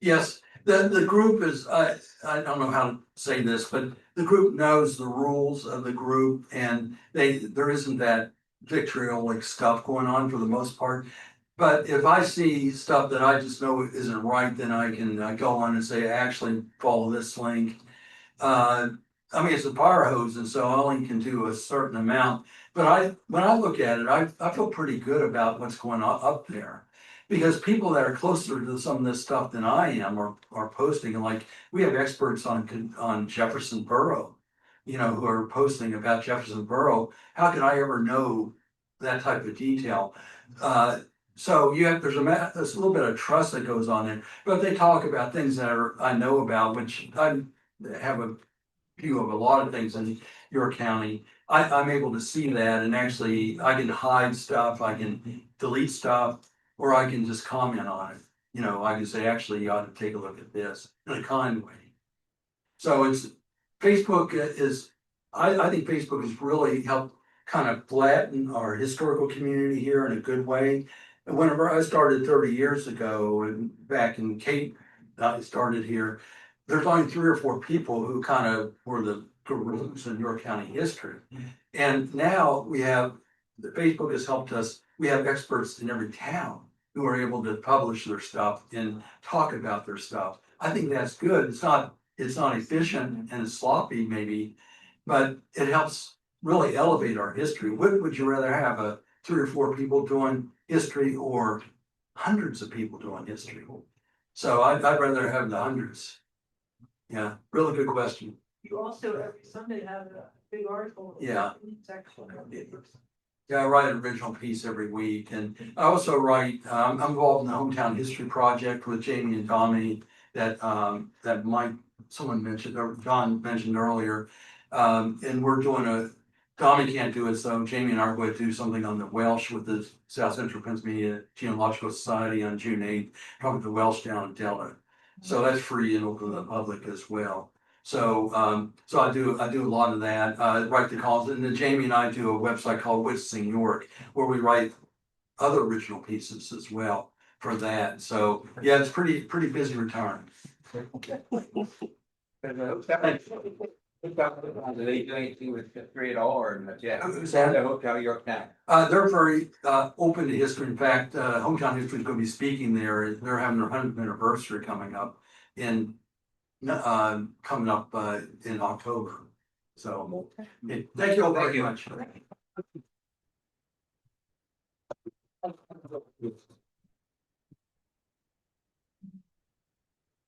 Yes, the group is, I don't know how to say this, but the group knows the rules of the group, and there isn't that vitriolic stuff going on for the most part. But if I see stuff that I just know isn't right, then I can go on and say, actually follow this link. I mean, it's a fire hose, and so I only can do a certain amount. But when I look at it, I feel pretty good about what's going on up there. Because people that are closer to some of this stuff than I am are posting, and like, we have experts on Jefferson Borough, who are posting about Jefferson Borough. How could I ever know that type of detail? So there's a little bit of trust that goes on there, but they talk about things that I know about, which I have a view of a lot of things in your county. I'm able to see that, and actually I can hide stuff, I can delete stuff, or I can just comment on it. I can say, actually, you ought to take a look at this in a kind way. So I think Facebook has really helped kind of flatten our historical community here in a good way. And whenever I started 30 years ago, and back in Cape, I started here, there's only 3 or 4 people who kind of were the gurus in York County history. And now Facebook has helped us, we have experts in every town who are able to publish their stuff and talk about their stuff. I think that's good. It's not efficient and it's sloppy maybe, but it helps really elevate our history. Would you rather have 3 or 4 people doing history or hundreds of people doing history? So I'd rather have the hundreds. Yeah, really good question. You also every Sunday have a big article. Yeah. Section. Yeah, I write an original piece every week, and I also write. I'm involved in the Hometown History Project with Jamie and Tommy that someone mentioned or John mentioned earlier, and we're doing Tommy can't do it, so Jamie and I are going to do something on the Welsh with the South Central Pennsylvania Genealogical Society on June 8th, talking about the Welsh down in Delta. So that's free and open to the public as well. So I do a lot of that. Write the columns, and then Jamie and I do a website called Witnessing York, where we write other original pieces as well for that. So yeah, it's pretty busy retirement. Do they do anything with history at all, or not yet? Who's that? The Hotel York Town. They're very open to history. In fact, Hometown History is going to be speaking there. They're having their 100th anniversary coming up in October. So thank you all very much.